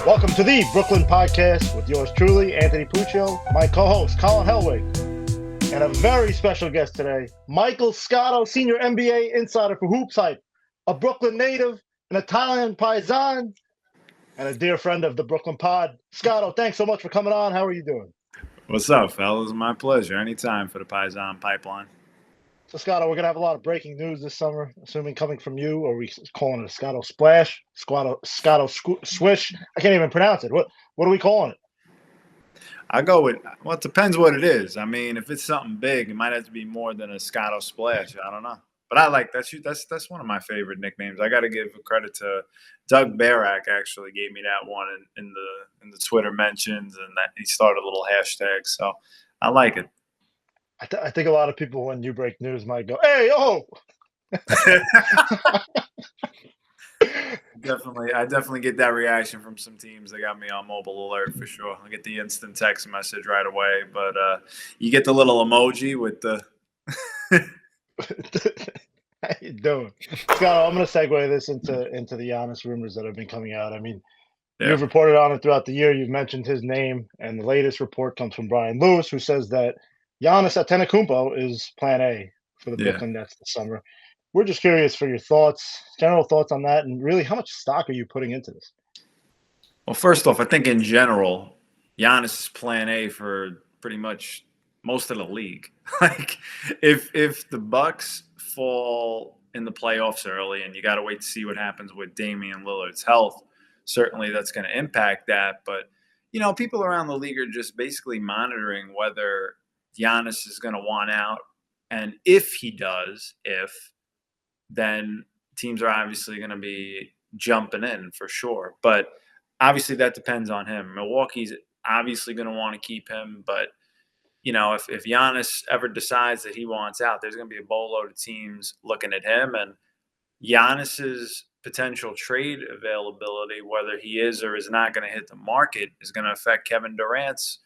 Welcome to the Brooklyn Podcast with yours truly, Anthony Puccio, my co-host, Colin Helwig, and a very special guest today, Michael Scotto, senior NBA insider for HoopsHype, a Brooklyn native, an Italian paisan, and a dear friend of the Brooklyn Pod. Scotto, thanks so much for coming on. How are you doing? What's up, fellas? My pleasure. Anytime for the Paisan Pipeline. So, Scotto, we're going to have a lot of breaking news this summer, assuming coming from you, or we calling it a Scotto Splash, Scotto Swish. I can't even pronounce it. What are we calling it? I go with, well, it depends what it is. I mean, if it's something big, it might have to be more than a Scotto Splash. I don't know. But I like that. That's one of my favorite nicknames. I got to give credit to Doug Barak. Actually, gave me that one in the Twitter mentions, and that he started a little hashtag. So I like it. I think a lot of people, when you break news, might go, "Hey, oh!" I definitely get that reaction from some teams. They got me on mobile alert for sure. I get the instant text message right away, but you get the little emoji with the. How you doing, Scott? I'm going to segue this into the Giannis rumors that have been coming out. I mean, You've reported on it throughout the year. You've mentioned his name, and the latest report comes from Brian Lewis, who says that Giannis Antetokounmpo is Plan A for the Brooklyn Nets this summer. We're just curious for your general thoughts on that, and really, how much stock are you putting into this? Well, first off, I think in general, Giannis is Plan A for pretty much most of the league. Like, if the Bucks fall in the playoffs early, and you got to wait to see what happens with Damian Lillard's health, certainly that's going to impact that. But, people around the league are just basically monitoring whether Giannis is going to want out. And if he does, then teams are obviously going to be jumping in for sure. But obviously that depends on him. Milwaukee's obviously going to want to keep him. But, if Giannis ever decides that he wants out, there's going to be a boatload of teams looking at him. And Giannis's potential trade availability, whether he is or is not going to hit the market, is going to affect Kevin Durant's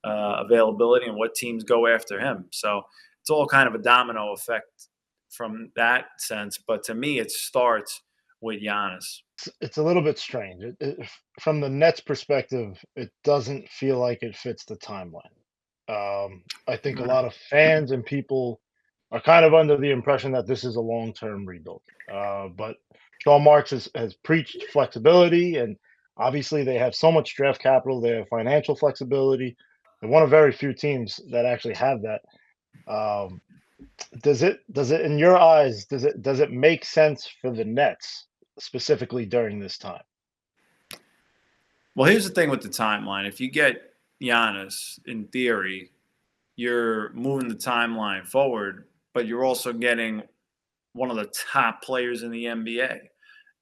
availability and what teams go after him. So it's all kind of a domino effect from that sense. But to me, it starts with Giannis. It's a little bit strange. From the Nets' perspective, it doesn't feel like it fits the timeline. I think a lot of fans and people are kind of under the impression that this is a long-term rebuild. But Sean Marks has preached flexibility, and obviously they have so much draft capital. They have financial flexibility. They're one of very few teams that actually have that. Does it in your eyes, does it make sense for the Nets specifically during this time? Well, here's the thing with the timeline. If you get Giannis, in theory, you're moving the timeline forward, but you're also getting one of the top players in the NBA.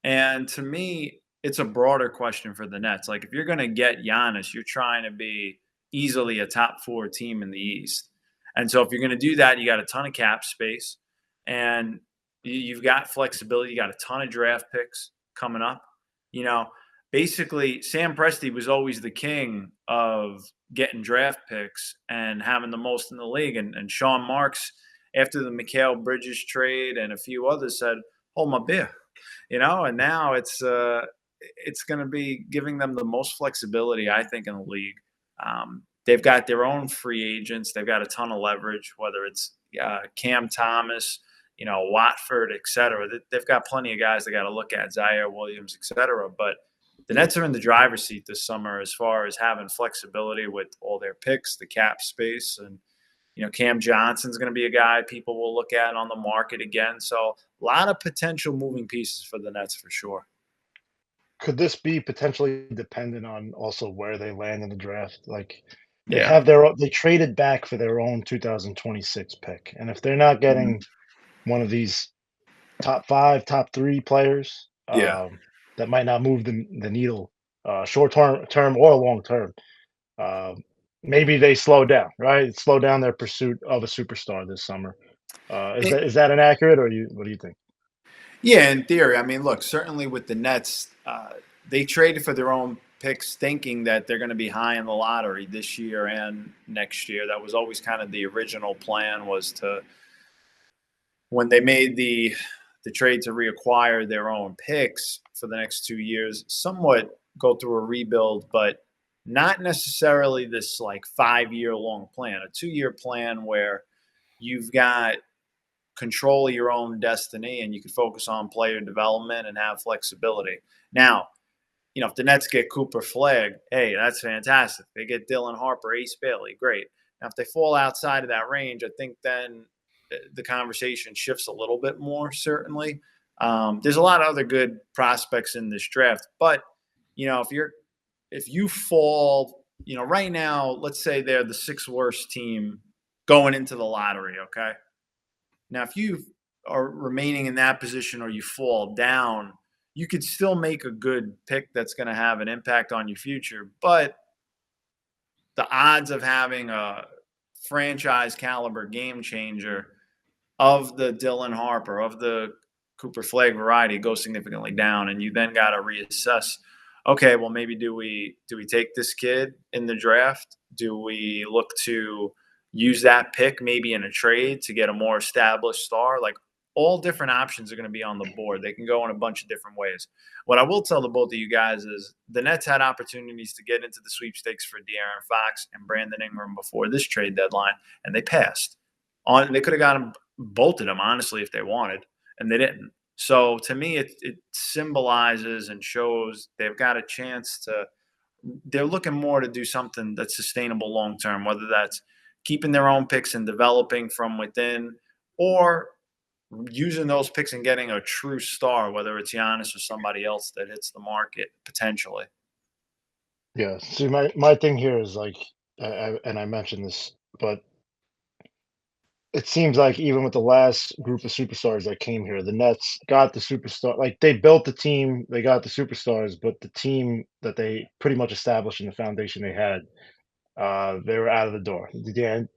And to me, it's a broader question for the Nets. Like, if you're going to get Giannis, you're trying to be easily a top 4 team in the East. And so if you're going to do that, you got a ton of cap space, and you've got flexibility. You got a ton of draft picks coming up. Basically, Sam Presti was always the king of getting draft picks and having the most in the league. And Sean Marks, after the Mikal Bridges trade and a few others, said, "Hold my beer," And now it's going to be giving them the most flexibility, I think, in the league. They've got their own free agents. They've got a ton of leverage, whether it's Cam Thomas, Watford, et cetera. They've got plenty of guys they got to look at, Zaire Williams, et cetera. But the Nets are in the driver's seat this summer as far as having flexibility with all their picks, the cap space. And, Cam Johnson's going to be a guy people will look at on the market again. So a lot of potential moving pieces for the Nets for sure. Could this be potentially dependent on also where they land in the draft? Like, they traded back for their own 2026 pick. And if they're not getting one of these top 5, top 3 players, that might not move the needle short term or long term. Maybe they slow down, right? Slow down their pursuit of a superstar this summer. Is that inaccurate, or what do you think? Yeah, in theory. I mean, look, certainly with the Nets, they traded for their own picks thinking that they're going to be high in the lottery this year and next year. That was always kind of the original plan, was to, when they made the trade to reacquire their own picks for the next 2 years, somewhat go through a rebuild, but not necessarily this like 5 year long plan, a 2 year plan where you've got control of your own destiny and you can focus on player development and have flexibility. Now, if the Nets get Cooper Flag, hey, that's fantastic. They get Dylan Harper, Ace Bailey, great. Now, if they fall outside of that range, I think then the conversation shifts a little bit more, certainly. There's a lot of other good prospects in this draft, but if you fall, right now, let's say they're the sixth worst team going into the lottery, okay? Now, if you are remaining in that position or you fall down, you could still make a good pick that's going to have an impact on your future. But the odds of having a franchise caliber game changer of the Dylan Harper, of the Cooper Flag variety go significantly down. And you then got to reassess, okay, well, maybe do we take this kid in the draft? Do we look to use that pick maybe in a trade to get a more established star? Like, all different options are going to be on the board. They can go in a bunch of different ways. What I will tell the both of you guys is the Nets had opportunities to get into the sweepstakes for De'Aaron Fox and Brandon Ingram before this trade deadline, and they passed. They could have gotten both of them, honestly, if they wanted, and they didn't. So to me, it symbolizes and shows they've got a chance to – they're looking more to do something that's sustainable long term, whether that's keeping their own picks and developing from within, or using those picks and getting a true star, whether it's Giannis or somebody else that hits the market potentially. Yeah. See, my thing here is like, and I mentioned this, but it seems like even with the last group of superstars that came here, the Nets got the superstar. Like they built the team, they got the superstars, but the team that they pretty much established in the foundation they had, they were out of the door.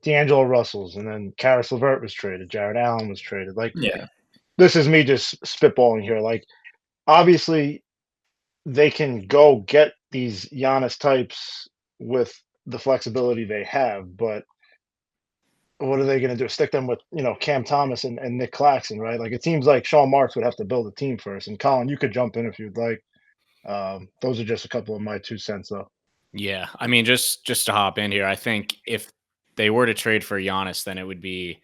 D'Angelo Russell's, and then Karis LeVert was traded. Jared Allen was traded. Like Yeah. this is me just spitballing here. Like obviously they can go get these Giannis types with the flexibility they have, but what are they going to do? Stick them with Cam Thomas and Nick Claxton, right? Like it seems like Sean Marks would have to build a team first. And Colin, you could jump in if you'd like. Those are just a couple of my 2 cents, though. Yeah, I mean, just to hop in here, I think if they were to trade for Giannis, then it would be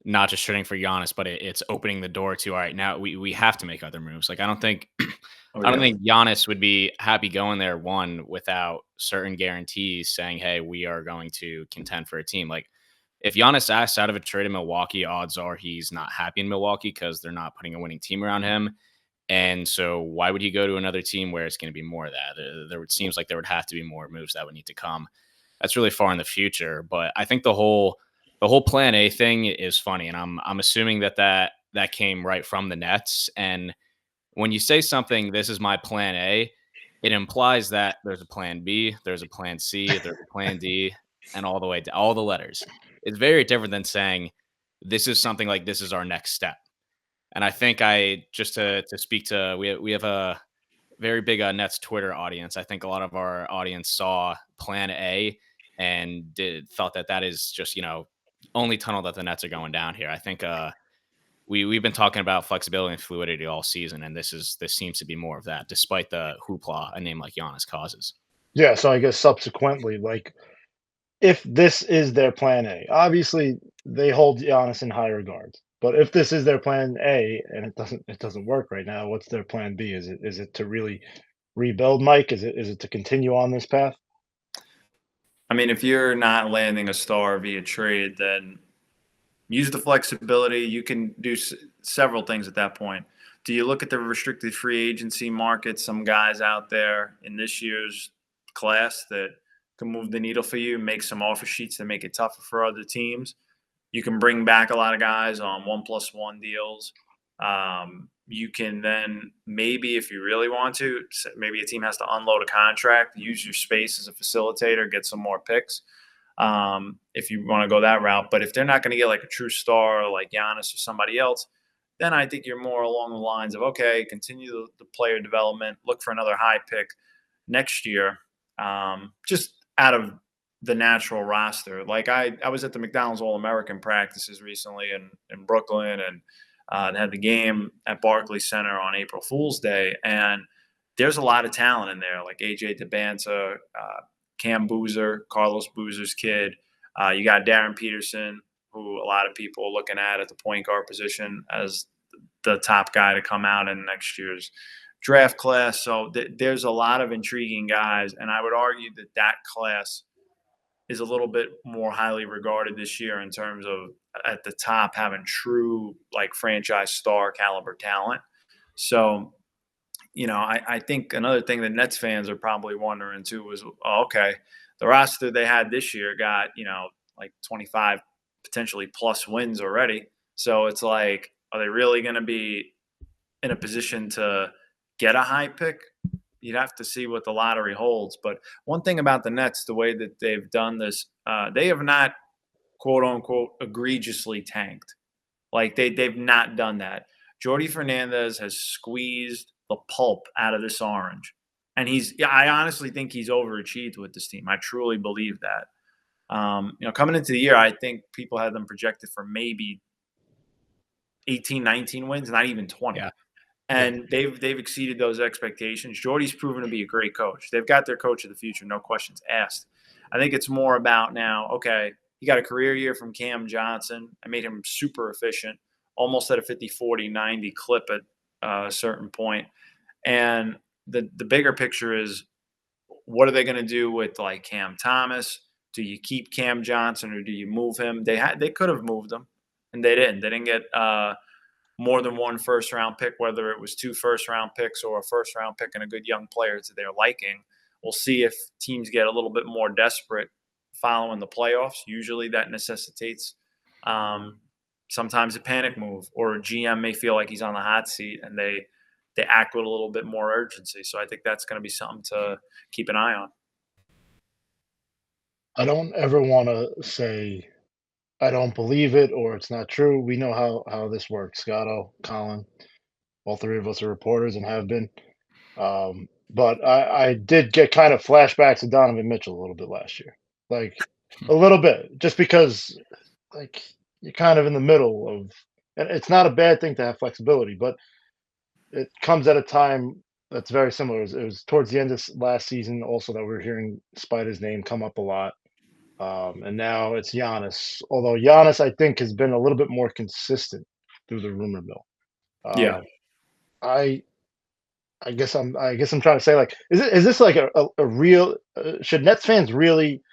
not just trading for Giannis, but it's opening the door to, all right, now we have to make other moves. Like I don't think Oh, I don't yeah. think Giannis would be happy going there one without certain guarantees saying, hey, we are going to contend for a team. Like if Giannis asks out of a trade in Milwaukee, odds are he's not happy in Milwaukee because they're not putting a winning team around him. And so why would he go to another team where it's going to be more of that? It seems like there would have to be more moves that would need to come. That's really far in the future. But I think the whole plan A thing is funny. And I'm assuming that came right from the Nets. And when you say something, this is my plan A, it implies that there's a plan B, there's a plan C, there's a plan D, and all the way to all the letters. It's very different than saying this is something like this is our next step. And I think just to speak to, we have a very big Nets Twitter audience. I think a lot of our audience saw Plan A and thought that is just only tunnel that the Nets are going down here. I think we've been talking about flexibility and fluidity all season, and this seems to be more of that, despite the hoopla a name like Giannis causes. Yeah. So I guess subsequently, like if this is their plan A, obviously they hold Giannis in high regards. But if this is their plan A and it doesn't work right now, what's their plan B? Is it to really rebuild, Mike? Is it to continue on this path? I mean, if you're not landing a star via trade, then use the flexibility. You can do several things at that point. Do you look at the restricted free agency market? Some guys out there in this year's class that can move the needle for you, make some offer sheets that make it tougher for other teams. You can bring back a lot of guys on 1+1 deals. You can then maybe, if you really want to, maybe a team has to unload a contract, use your space as a facilitator, get some more picks. If you want to go that route. But if they're not going to get like a true star like Giannis or somebody else, then I think you're more along the lines of, okay, continue the player development, look for another high pick next year, just out of the natural roster. Like I was at the McDonald's All-American practices recently in Brooklyn and had the game at Barclays Center on April Fool's Day. And there's a lot of talent in there, like AJ DeBanza, Cam Boozer, Carlos Boozer's kid. You got Darren Peterson, who a lot of people are looking at the point guard position as the top guy to come out in next year's draft class. So there's a lot of intriguing guys, and I would argue that that class is a little bit more highly regarded this year in terms of at the top having true like franchise star caliber talent. So, I think another thing that Nets fans are probably wondering too was, okay, the roster they had this year got, like 25 potentially plus wins already. So it's like, are they really going to be in a position to get a high pick? You'd have to see what the lottery holds. But one thing about the Nets, the way that they've done this, they have not, quote unquote, egregiously tanked. Like they've not done that. Jordy Fernandez has squeezed the pulp out of this orange. And I honestly think he's overachieved with this team. I truly believe that. Coming into the year, I think people had them projected for maybe 18, 19 wins, not even 20. Yeah. And they've exceeded those expectations. Jordy's proven to be a great coach. They've got their coach of the future, no questions asked. I think it's more about now, okay, he got a career year from Cam Johnson. I made him super efficient, almost at a 50, 40, 90 clip at a certain point. And the bigger picture is, what are they going to do with like Cam Thomas? Do you keep Cam Johnson or do you move him? They could have moved him, and they didn't. They didn't get more than one first-round pick, whether it was 2 first-round picks or a first-round pick and a good young player to their liking. We'll see if teams get a little bit more desperate following the playoffs. Usually that necessitates sometimes a panic move, or a GM may feel like he's on the hot seat and they act with a little bit more urgency. So I think that's going to be something to keep an eye on. I don't ever want to say I don't believe it or it's not true. We know how this works. Scotto, Collin, all three of us are reporters and have been. But I did get kind of flashbacks to Donovan Mitchell a little bit last year, like a little bit, just because like you're kind of in the middle of, and it's not a bad thing to have flexibility, but it comes at a time that's very similar. It was towards the end of last season also that we were hearing Spider's name come up a lot. And now it's Giannis. Although Giannis, I think, has been a little bit more consistent through the rumor mill. Yeah. I guess I'm trying to say, like, is this like a real? Should Nets fans really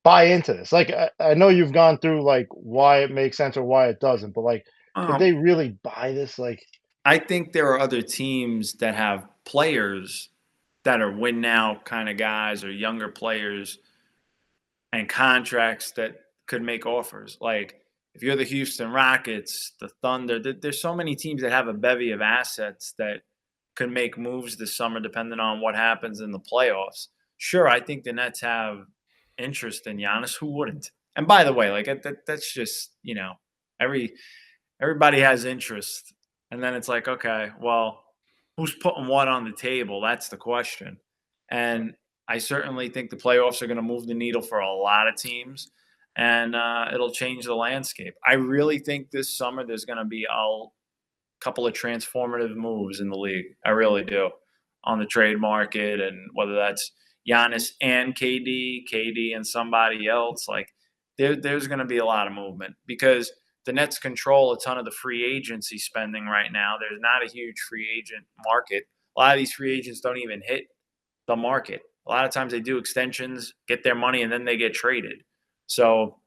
buy into this? Like, I know you've gone through like why it makes sense or why it doesn't, but like, should they really buy this? Like, I think there are other teams that have players that are win now kind of guys, or younger players and contracts that could make offers. Like if you're the Houston Rockets, the Thunder, there's so many teams that have a bevy of assets that could make moves this summer depending on what happens in the playoffs. Sure, I think the Nets have interest in Giannis. Who wouldn't? And by the way, like that's just, everybody has interest. And then it's like, okay, well, who's putting what on the table? That's the question. And I certainly think the playoffs are going to move the needle for a lot of teams, and it'll change the landscape. I really think this summer there's going to be a couple of transformative moves in the league. I really do, on the trade market, and whether that's Giannis and KD and somebody else. Like there's going to be a lot of movement because the Nets control a ton of the free agency spending right now. There's not a huge free agent market. A lot of these free agents don't even hit the market. A lot of times they do extensions, get their money, and then they get traded. So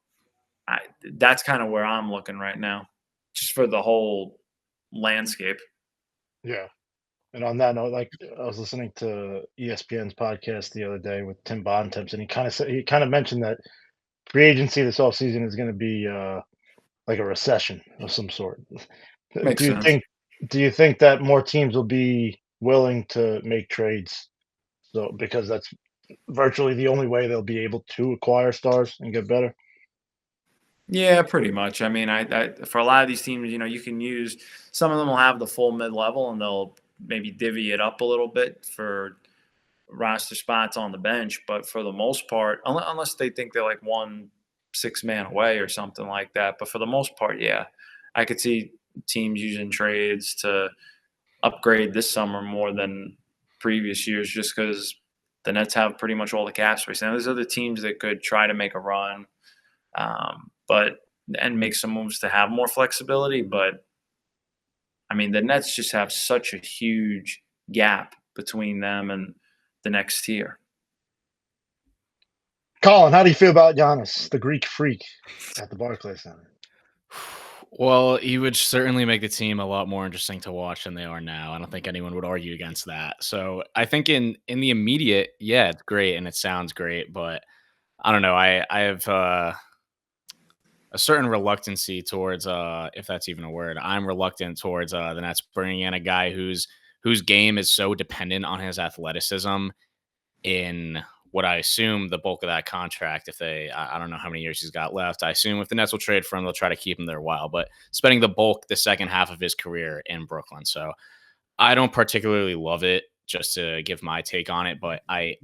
that's kind of where I'm looking right now, just for the whole landscape. Yeah. And on that note, like I was listening to ESPN's podcast the other day with Tim Bontemps, and he kind of mentioned that free agency this offseason is going to be like a recession of some sort. Makes sense. Do you think that more teams will be willing to make trades? So because that's virtually the only way they'll be able to acquire stars and get better. Yeah, pretty much. I mean, I for a lot of these teams, you can use, some of them will have the full mid-level and they'll maybe divvy it up a little bit for roster spots on the bench. But for the most part, unless they think they're like 6-man away or something like that. But for the most part, yeah, I could see teams using trades to upgrade this summer more than previous years just because the Nets have pretty much all the cap space. Now, there's other teams that could try to make a run, and make some moves to have more flexibility. But I mean, the Nets just have such a huge gap between them and the next tier. Colin, how do you feel about Giannis, the Greek freak at the Barclays Center? Well, he would certainly make the team a lot more interesting to watch than they are now. I don't think anyone would argue against that. So I think in the immediate, yeah, it's great and it sounds great, but I don't know. I have a certain reluctancy towards, if that's even a word. I'm reluctant towards the Nets bringing in a guy whose game is so dependent on his athleticism in what I assume the bulk of that contract. If I don't know how many years he's got left. I assume if the Nets will trade for him, they'll try to keep him there a while, but spending the second half of his career in Brooklyn. So I don't particularly love it, just to give my take on it, but I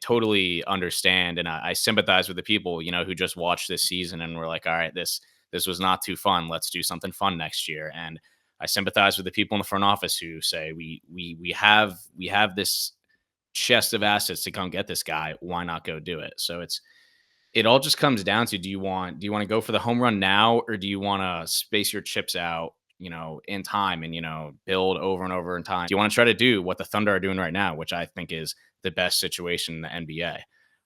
totally understand and I sympathize with the people, who just watched this season and were like, all right, this was not too fun. Let's do something fun next year. And I sympathize with the people in the front office who say we have this chest of assets to come get this guy. Why not go do it? So it all just comes down to, do you want to go for the home run now, or do you want to space your chips out, in time and, build over and over in time? Do you want to try to do what the Thunder are doing right now, which I think is the best situation in the NBA?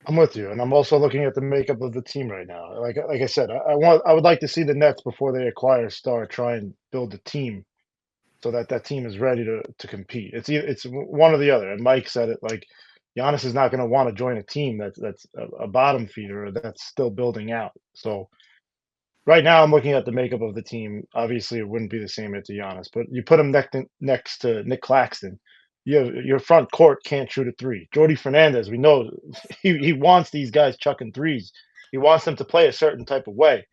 I'm with you, and I'm also looking at the makeup of the team right now. Like I said, I would like to see the Nets before they acquire a star try and build a team so that team is ready to compete. It's one or the other. And Mike said it, like, Giannis is not going to want to join a team that's a bottom feeder or that's still building out. So right now, I'm looking at the makeup of the team. Obviously, it wouldn't be the same at Giannis, but you put him next to Nick Claxton. Your front court can't shoot a three. Jordy Fernandez, we know he wants these guys chucking threes. He wants them to play a certain type of way.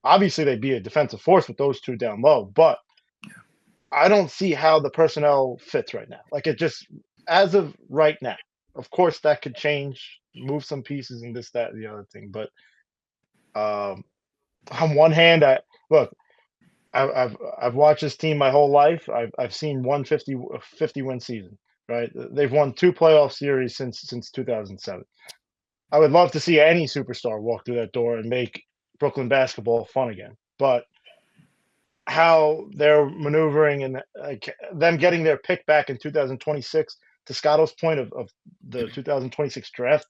Obviously, they'd be a defensive force with those two down low, but I don't see how the personnel fits right now. Like, it just, as of right now, of course that could change, move some pieces and this, that, and the other thing. But on one hand, I've watched this team my whole life. I've seen 50 win season, right? They've won 2 playoff series since 2007. I would love to see any superstar walk through that door and make Brooklyn basketball fun again. But how they're maneuvering and them getting their pick back in 2026, to Scotto's point of the 2026 draft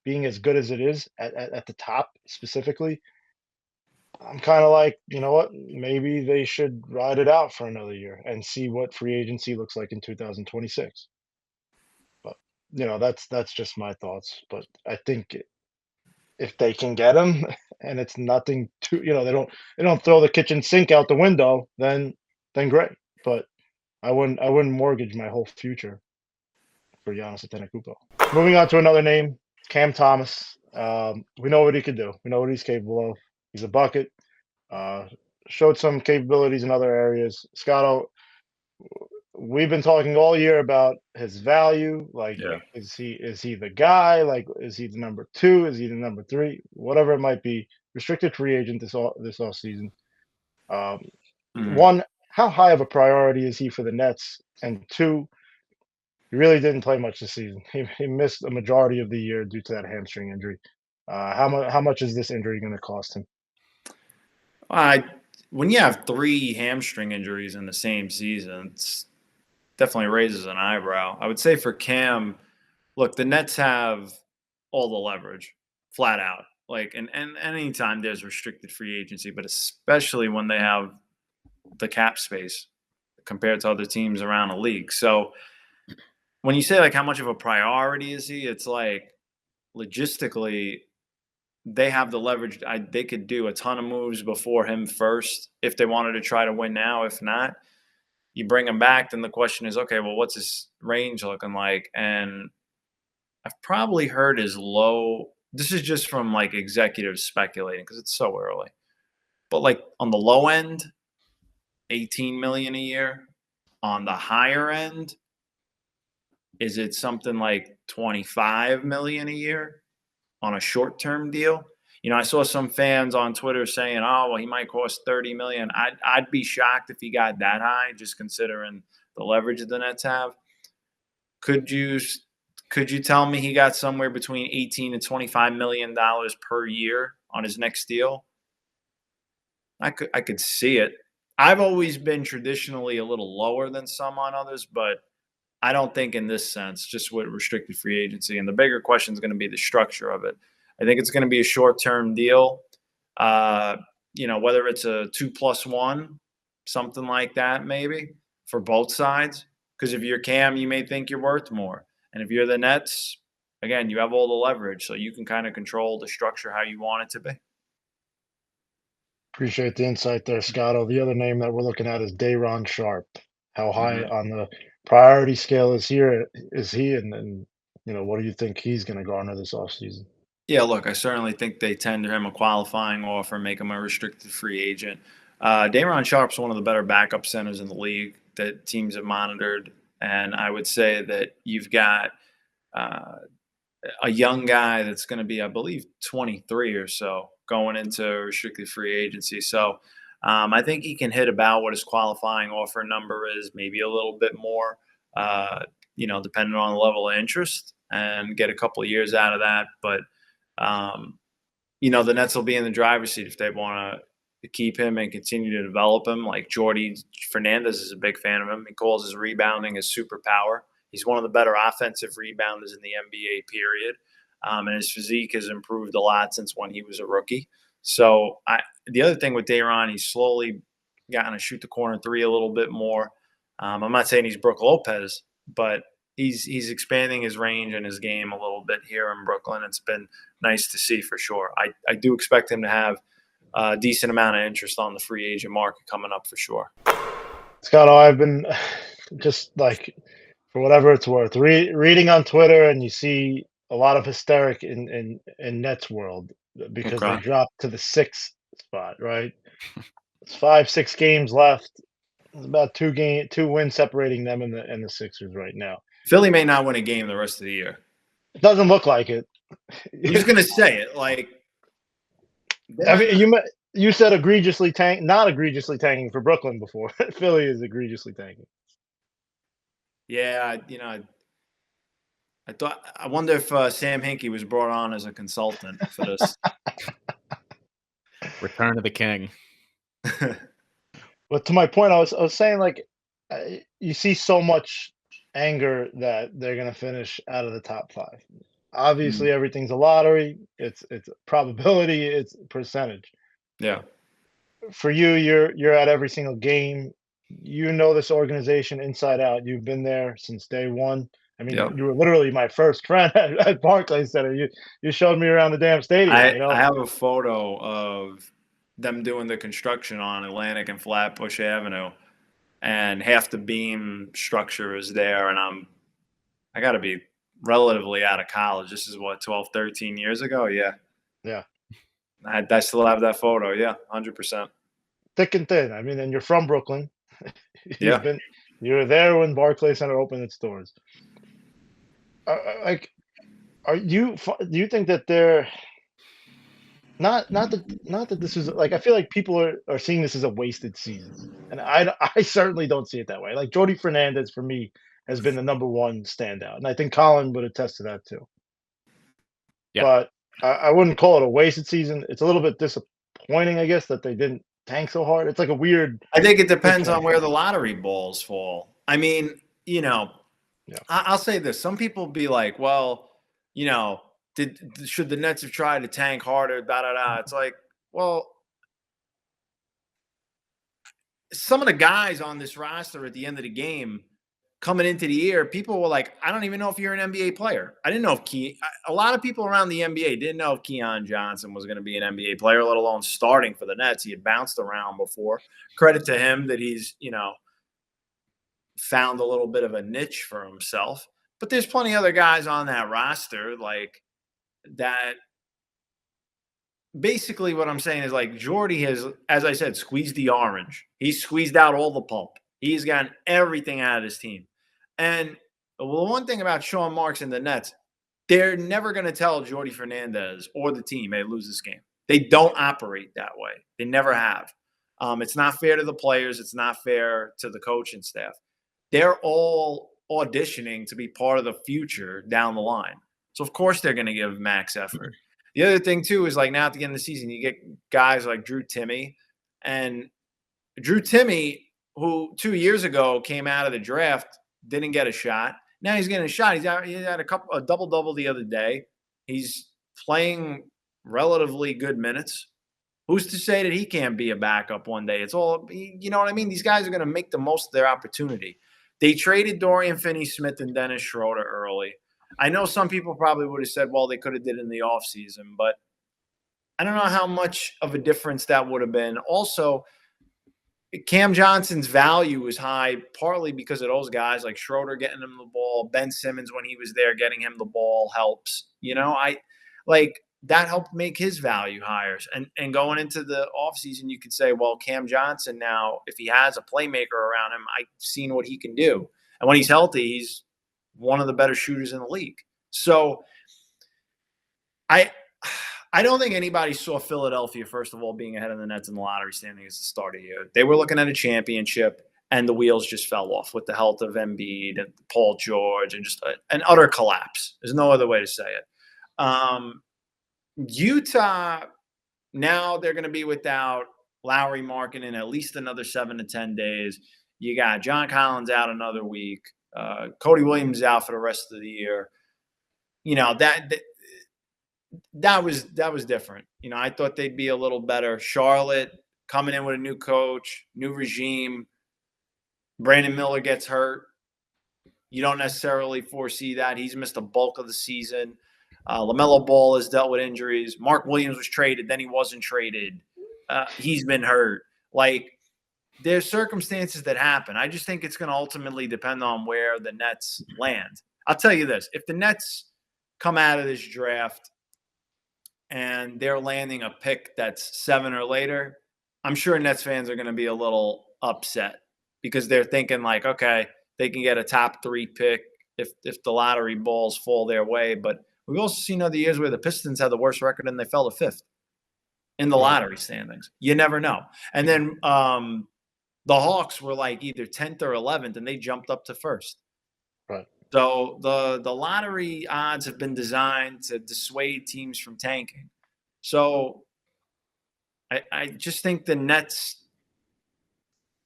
being as good as it is at the top specifically, I'm kind of like, you know what? Maybe they should ride it out for another year and see what free agency looks like in 2026. But that's just my thoughts. But I think if they can get him, and it's nothing too, they don't throw the kitchen sink out the window, then great. But I wouldn't mortgage my whole future for Giannis Antetokounmpo. Moving on to another name, Cam Thomas. We know what he could do. We know what he's capable of. He's a bucket. Showed some capabilities in other areas. Scotto, we've been talking all year about his value. Like, Yeah. is he the guy? Like, is he the number 2? Is he the number 3? Whatever it might be. Restricted free agent this off season. One, how high of a priority is he for the Nets? And 2, he really didn't play much this season. He missed a majority of the year due to that hamstring injury. How much is this injury going to cost him? When you have 3 hamstring injuries in the same season, it's definitely raises an eyebrow. I would say for Cam, look, the Nets have all the leverage, flat out. Like, and anytime there's restricted free agency, but especially when they have the cap space compared to other teams around the league. So when you say, like, how much of a priority is he, it's like, logistically, they have the leverage. They could do a ton of moves before him first if they wanted to try to win now. If not, you bring him back, then the question is, okay, well, what's his range looking like? And I've probably heard his low. This is just from, like, executives speculating because it's so early. But, like, on the low end, $18 million a year. On the higher end, is it something like $25 million a year on a short-term deal? I saw some fans on Twitter saying, "Oh, well, he might cost $30 million." I'd be shocked if he got that high, just considering the leverage the Nets have. Could you tell me he got somewhere between 18 and $25 million per year on his next deal? I could see it. I've always been traditionally a little lower than some on others, but I don't think in this sense, just with restricted free agency. And the bigger question is going to be the structure of it. I think it's going to be a short-term deal. Whether it's a 2+1, something like that, maybe for both sides. Because if you're Cam, you may think you're worth more. And if you're the Nets, again, you have all the leverage, so you can kind of control the structure how you want it to be. Appreciate the insight there, Scotto. The other name that we're looking at is Day'Ron Sharp. How high on the priority scale is he? And what do you think he's going to garner this offseason? Yeah, look, I certainly think they tender him a qualifying offer, make him a restricted free agent. Day'Ron Sharp's one of the better backup centers in the league that teams have monitored. And I would say that you've got a young guy that's going to be, I believe, 23 or so going into restricted free agency. So I think he can hit about what his qualifying offer number is, maybe a little bit more, depending on the level of interest, and get a couple of years out of that. But, the Nets will be in the driver's seat if they want to keep him and continue to develop him. Like Jordy Fernandez is a big fan of him. He calls his rebounding his superpower. He's one of the better offensive rebounders in the NBA, period. And his physique has improved a lot since when he was a rookie. So the other thing with Day'Ron, he's slowly gotten to shoot the corner three a little bit more. I'm not saying he's Brook Lopez, but he's expanding his range and his game a little bit here in Brooklyn. It's been nice to see for sure. I do expect him to have a decent amount of interest on the free agent market coming up for sure. Scotto, I've been just like, for whatever it's worth, reading on Twitter, and you see a lot of hysteric in Nets world because they dropped to the 6th spot, right? It's 5-6 games left. It's about two wins separating them and the Sixers right now. Philly may not win a game the rest of the year. It doesn't look like it. You're just gonna say it, like. I mean, you said not egregiously tanking for Brooklyn before. Philly is egregiously tanking. Yeah, I wonder if Sam Hinkie was brought on as a consultant for this. Return of the King. But to my point, I was saying, like, you see so much anger that they're going to finish out of the top 5. Obviously, everything's a lottery. It's probability. It's percentage. Yeah. For you, you're at every single game. You know this organization inside out. You've been there since day one. I mean, you were literally my first friend at Barclays Center. You showed me around the damn stadium. I have a photo of them doing the construction on Atlantic and Flatbush Avenue, and half the beam structure is there. And I got to be relatively out of college. This is what, 12, 13 years ago? Yeah. Yeah. I still have that photo. Yeah, 100%. Thick and thin. I mean, and you're from Brooklyn. Yeah. You were there when Barclays Center opened its doors. Do you think that they're not that this is, like, I feel like people are seeing this as a wasted season, and I certainly don't see it that way. Like, Jordy Fernandez for me has been the number one standout, and I think Collin would attest to that too. Yeah. But I wouldn't call it a wasted season. It's a little bit disappointing, I guess, that they didn't tank so hard. It's like a weird. I think it depends on where the lottery balls fall. I mean, I'll say this. Some people be like, well, should the Nets have tried to tank harder, da-da-da. It's like, well, some of the guys on this roster at the end of the game coming into the year, people were like, I don't even know if you're an NBA player. I didn't know if a lot of people around the NBA didn't know if Keon Johnson was going to be an NBA player, let alone starting for the Nets. He had bounced around before. Credit to him that he's, found a little bit of a niche for himself. But there's plenty of other guys on that roster, like, that. Basically what I'm saying is, like, Jordy has, as I said, squeezed the orange. He's squeezed out all the pulp. He's gotten everything out of his team. And the one thing about Sean Marks and the Nets, they're never going to tell Jordy Fernandez or the team, hey, lose this game. They don't operate that way. They never have. It's not fair to the players. It's not fair to the coaching staff. They're all auditioning to be part of the future down the line. So, of course, they're going to give max effort. The other thing, too, is like now at the end of the season, you get guys like Drew Timme. And Drew Timme, who 2 years ago came out of the draft, didn't get a shot. Now he's getting a shot. He had a double-double the other day. He's playing relatively good minutes. Who's to say that he can't be a backup one day? It's all, you know what I mean? These guys are going to make the most of their opportunity. They traded Dorian Finney-Smith and Dennis Schroeder early. I know some people probably would have said, well, they could have did it in the offseason, but I don't know how much of a difference that would have been. Also, Cam Johnson's value is high, partly because of those guys like Schroeder getting him the ball. Ben Simmons, when he was there, getting him the ball helps. That helped make his value higher. And going into the offseason, you could say, well, Cam Johnson now, if he has a playmaker around him, I've seen what he can do. And when he's healthy, he's one of the better shooters in the league. So I don't think anybody saw Philadelphia, first of all, being ahead of the Nets in the lottery standing as the start of the year. They were looking at a championship, and the wheels just fell off with the health of Embiid and Paul George and just an utter collapse. There's no other way to say it. Utah, now they're going to be without Lowry Markkanen at least another 7 to 10 days. You got John Collins out another week. Cody Williams out for the rest of the year. You know, that was different. You know, I thought they'd be a little better. Charlotte coming in with a new coach, new regime. Brandon Miller gets hurt. You don't necessarily foresee that. He's missed a bulk of the season. LaMelo Ball has dealt with injuries. Mark Williams was traded, then he wasn't traded. He's been hurt. Like, there's circumstances that happen. I just think it's going to ultimately depend on where the Nets land. I'll tell you this. If the Nets come out of this draft and they're landing a pick that's 7 or later, I'm sure Nets fans are going to be a little upset because they're thinking like, okay, they can get a top 3 pick if the lottery balls fall their way. But we've also seen other years where the Pistons had the worst record and they fell to 5th in the lottery standings. You never know. And then the Hawks were like either 10th or 11th, and they jumped up to 1st. Right. So the lottery odds have been designed to dissuade teams from tanking. So I just think the Nets,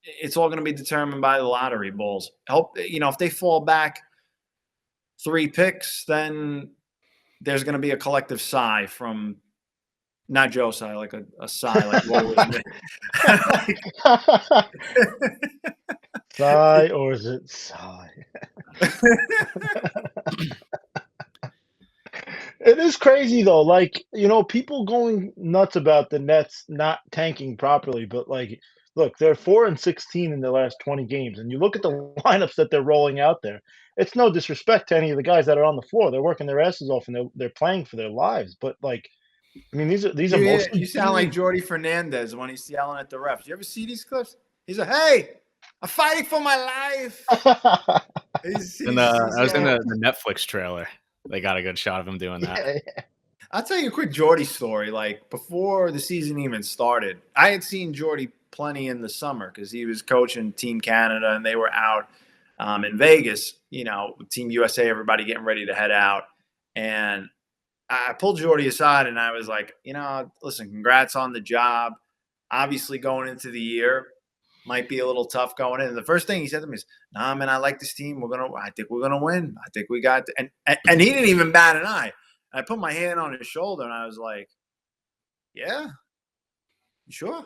it's all going to be determined by the lottery balls. If they fall back 3 picks, then there's going to be a collective sigh from not Joe sigh, like a sigh, like what was it? Sigh, or is it sigh? It is crazy though. Like, people going nuts about the Nets not tanking properly, but like, look, they're 4-16 in their last 20 games, and you look at the lineups that they're rolling out there. It's no disrespect to any of the guys that are on the floor. They're working their asses off and they're playing for their lives. But like, I mean, these are mostly. You sound like Jordy Fernandez when he's yelling at the refs. You ever see these clips? He's like, "Hey, I'm fighting for my life." I was in the Netflix trailer. They got a good shot of him doing that. Yeah. I'll tell you a quick Jordy story. Like, before the season even started, I had seen Jordy plenty in the summer because he was coaching Team Canada and they were out in Vegas, Team USA, everybody getting ready to head out. And I pulled Jordy aside and I was like, listen, congrats on the job. Obviously, going into the year might be a little tough going in. And the first thing he said to me is, "Nah, man, I like this team. I think we're gonna win. I think we got." And he didn't even bat an eye. I put my hand on his shoulder and I was like, "Yeah, you sure?"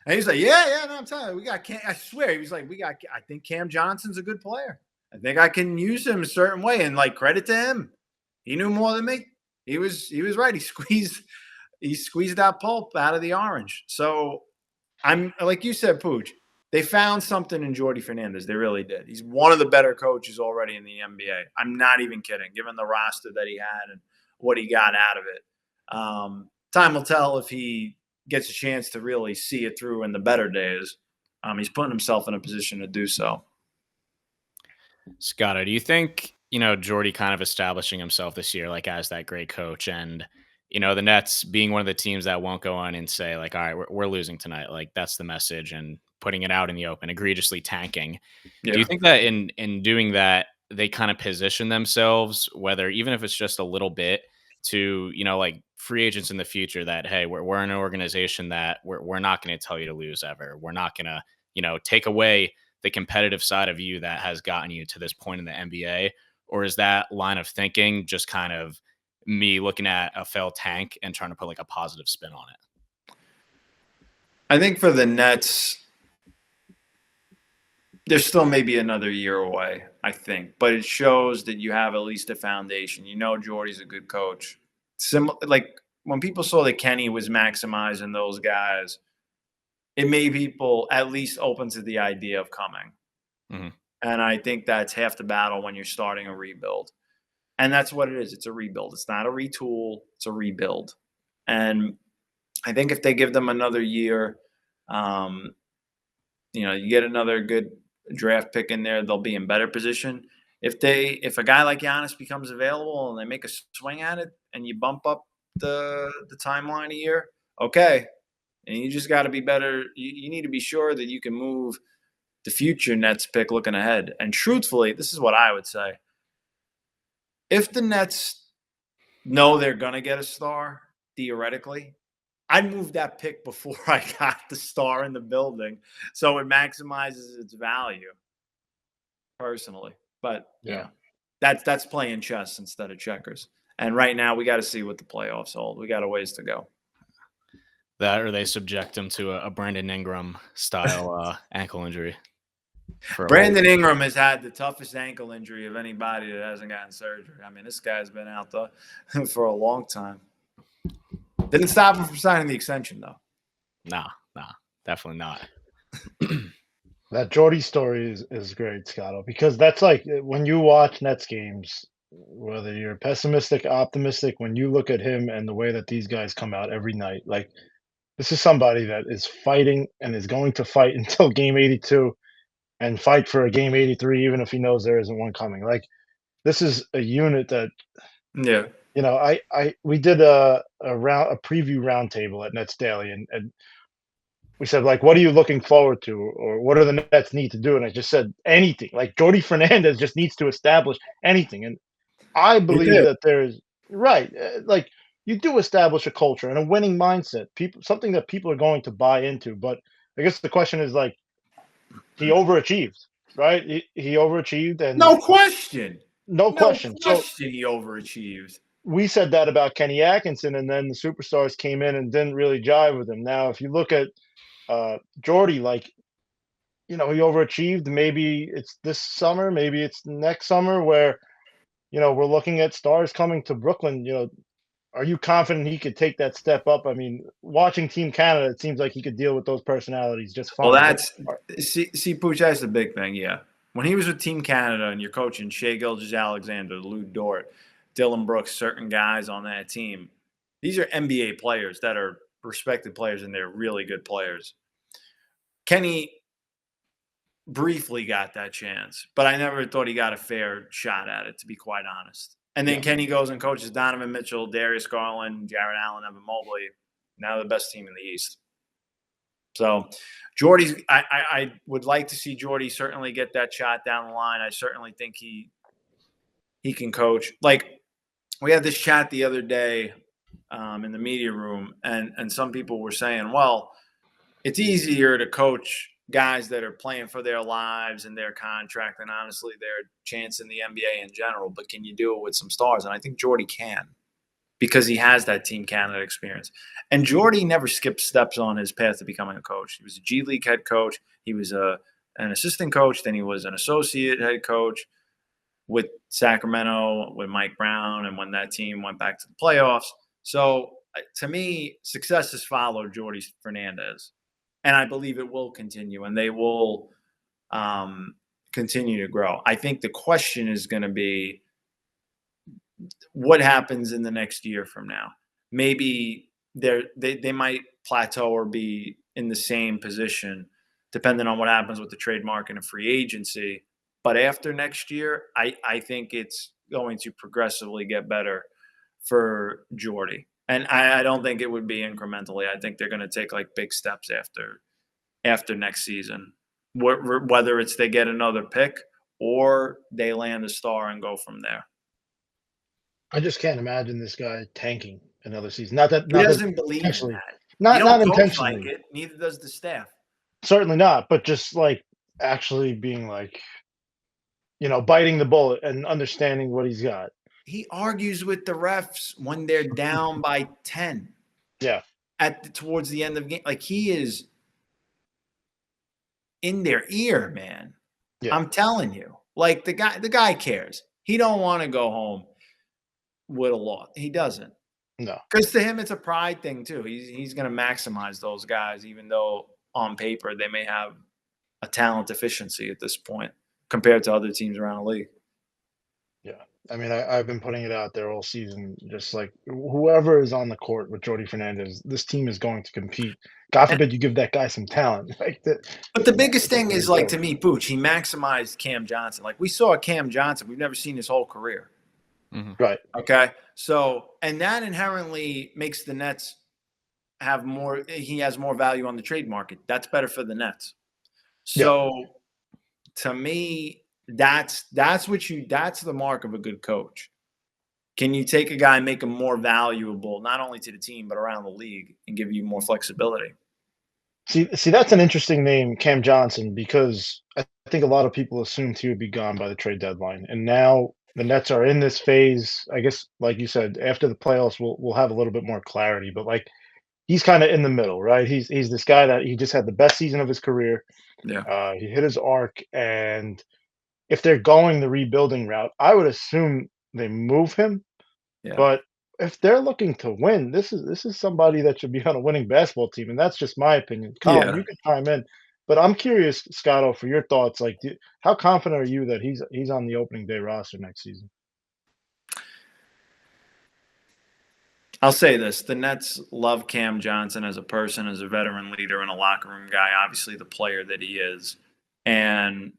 And he's like, "Yeah, no, I'm telling you, we got Cam." I swear, he was like, I think Cam Johnson's a good player. I think I can use him a certain way, and like, credit to him, he knew more than me. He was right. He squeezed that pulp out of the orange. So I'm like you said, Pooch. They found something in Jordy Fernandez. They really did. He's one of the better coaches already in the NBA. I'm not even kidding, given the roster that he had and what he got out of it. Time will tell if he gets a chance to really see it through in the better days. He's putting himself in a position to do so. Scotto, do you think, Jordy kind of establishing himself this year, like as that great coach, and, the Nets being one of the teams that won't go on and say like, all right, we're losing tonight. Like, that's the message, and putting it out in the open, egregiously tanking. Yeah. Do you think that in doing that, they kind of position themselves, whether even if it's just a little bit, to, like free agents in the future that, hey, we're an organization that we're not going to tell you to lose ever. We're not going to, take away the competitive side of you that has gotten you to this point in the NBA? Or is that line of thinking just kind of me looking at a failed tank and trying to put like a positive spin on it? I think for the Nets, there's still maybe another year away, I think, but it shows that you have at least a foundation. Jordy's a good coach. Like when people saw that Kenny was maximizing those guys, it made people at least open to the idea of coming. Mm-hmm. And I think that's half the battle when you're starting a rebuild. And that's what it is. It's a rebuild. It's not a retool. It's a rebuild. And I think if they give them another year, you get another good draft pick in there, they'll be in better position. If a guy like Giannis becomes available and they make a swing at it and you bump up the timeline a year, okay. And you just got to be better. You need to be sure that you can move the future Nets pick looking ahead. And truthfully, this is what I would say. If the Nets know they're going to get a star, theoretically, I'd move that pick before I got the star in the building so it maximizes its value, personally. But, that's playing chess instead of checkers. And right now, we got to see what the playoffs hold. We got a ways to go. That or they subject him to a Brandon Ingram style ankle injury. Brandon Ingram has had the toughest ankle injury of anybody that hasn't gotten surgery. I mean, this guy's been out for a long time. Didn't stop him from signing the extension, though. Nah, definitely not. That Jordy story is great, Scotto, because that's like when you watch Nets games, whether you're pessimistic, optimistic, when you look at him and the way that these guys come out every night, like this is somebody that is fighting and is going to fight until game 82 and fight for a game 83, even if he knows there isn't one coming. Like this is a unit that, we did a preview roundtable at Nets Daily, and we said, like, what are you looking forward to, or what do the Nets need to do? And I just said anything. Like Jordy Fernandez just needs to establish anything, and I believe that there's like you do establish a culture and a winning mindset, something that people are going to buy into. But I guess the question is like, he overachieved, right? He overachieved, and no question. No question. So he overachieved. We said that about Kenny Atkinson, and then the superstars came in and didn't really jive with him. Now, if you look at Jordy, like, he overachieved. Maybe it's this summer, maybe it's next summer where, we're looking at stars coming to Brooklyn. Are you confident he could take that step up? I mean, watching Team Canada, it seems like he could deal with those personalities just fine. Well, see, Pooch, that's the big thing, yeah. When he was with Team Canada and you're coaching Shai Gilgeous-Alexander, Lou Dort, Dylan Brooks, certain guys on that team, these are NBA players that are respected players, and they're really good players. Kenny briefly got that chance, but I never thought he got a fair shot at it, to be quite honest. And then Kenny goes and coaches Donovan Mitchell, Darius Garland, Jarrett Allen, Evan Mobley. Now the best team in the East. So Jordy's – I would like to see Jordy certainly get that shot down the line. I certainly think he can coach. Like, we had this chat the other day in the media room, and some people were saying, well, it's easier to coach guys that are playing for their lives and their contract and honestly their chance in the NBA in general, but can you do it with some stars? And I think Jordy can, because he has that Team Canada experience. And Jordy never skipped steps on his path to becoming a coach. He was a G League head coach. He was an assistant coach. Then he was an associate head coach with Sacramento, with Mike Brown, and when that team went back to the playoffs. So to me, success has followed Jordy Fernandez. And I believe it will continue, and they will continue to grow. I think the question is going to be what happens in the next year from now. Maybe they might plateau or be in the same position, depending on what happens with the trade market and free agency. But after next year, I think it's going to progressively get better for Jordy. And I don't think it would be incrementally. I think they're going to take like big steps after next season, whether it's they get another pick or they land a star and go from there. I just can't imagine this guy tanking another season. He Not that doesn't believe in intentionally, that. You not don't coach like intentionally, it, neither does the staff. certainly not, but just like actually being like, biting the bullet and understanding what he's got. He argues with the refs when they're down by 10 Yeah. towards the end of the game. Like, he is in their ear, man. Yeah. I'm telling you. Like, the guy cares. He don't want to go home with a loss. He doesn't. No. Because to him, it's a pride thing too. He's going to maximize those guys, even though on paper they may have a talent deficiency at this point compared to other teams around the league. Yeah. I mean, I've been putting it out there all season, just like whoever is on the court with Jordy Fernandez, this team is going to compete. God forbid you give that guy some talent. Like that. But the biggest thing is, like, to me, Pooch, he maximized Cam Johnson. Like, we saw Cam Johnson. We've never seen his whole career. Mm-hmm. Right. Okay. So, and that inherently makes the Nets have more. He has more value on the trade market. That's better for the Nets. So, to me, that's the mark of a good coach. Can you take a guy and make him more valuable, not only to the team but around the league, and give you more flexibility? See, that's an interesting name, Cam Johnson, because I think a lot of people assumed he would be gone by the trade deadline, and now the Nets are in this phase. I guess, like you said, after the playoffs, we'll have a little bit more clarity. But like, he's kind of in the middle, right? He's this guy that he just had the best season of his career. Yeah. He hit his arc, and if they're going the rebuilding route, I would assume they move him. Yeah. But if they're looking to win, this is somebody that should be on a winning basketball team, and that's just my opinion. Colin, you can chime in, but I'm curious, Scotto, for your thoughts. Like, how confident are you that he's on the opening day roster next season? I'll say this: the Nets love Cam Johnson as a person, as a veteran leader, and a locker room guy. Obviously, the player that he is, and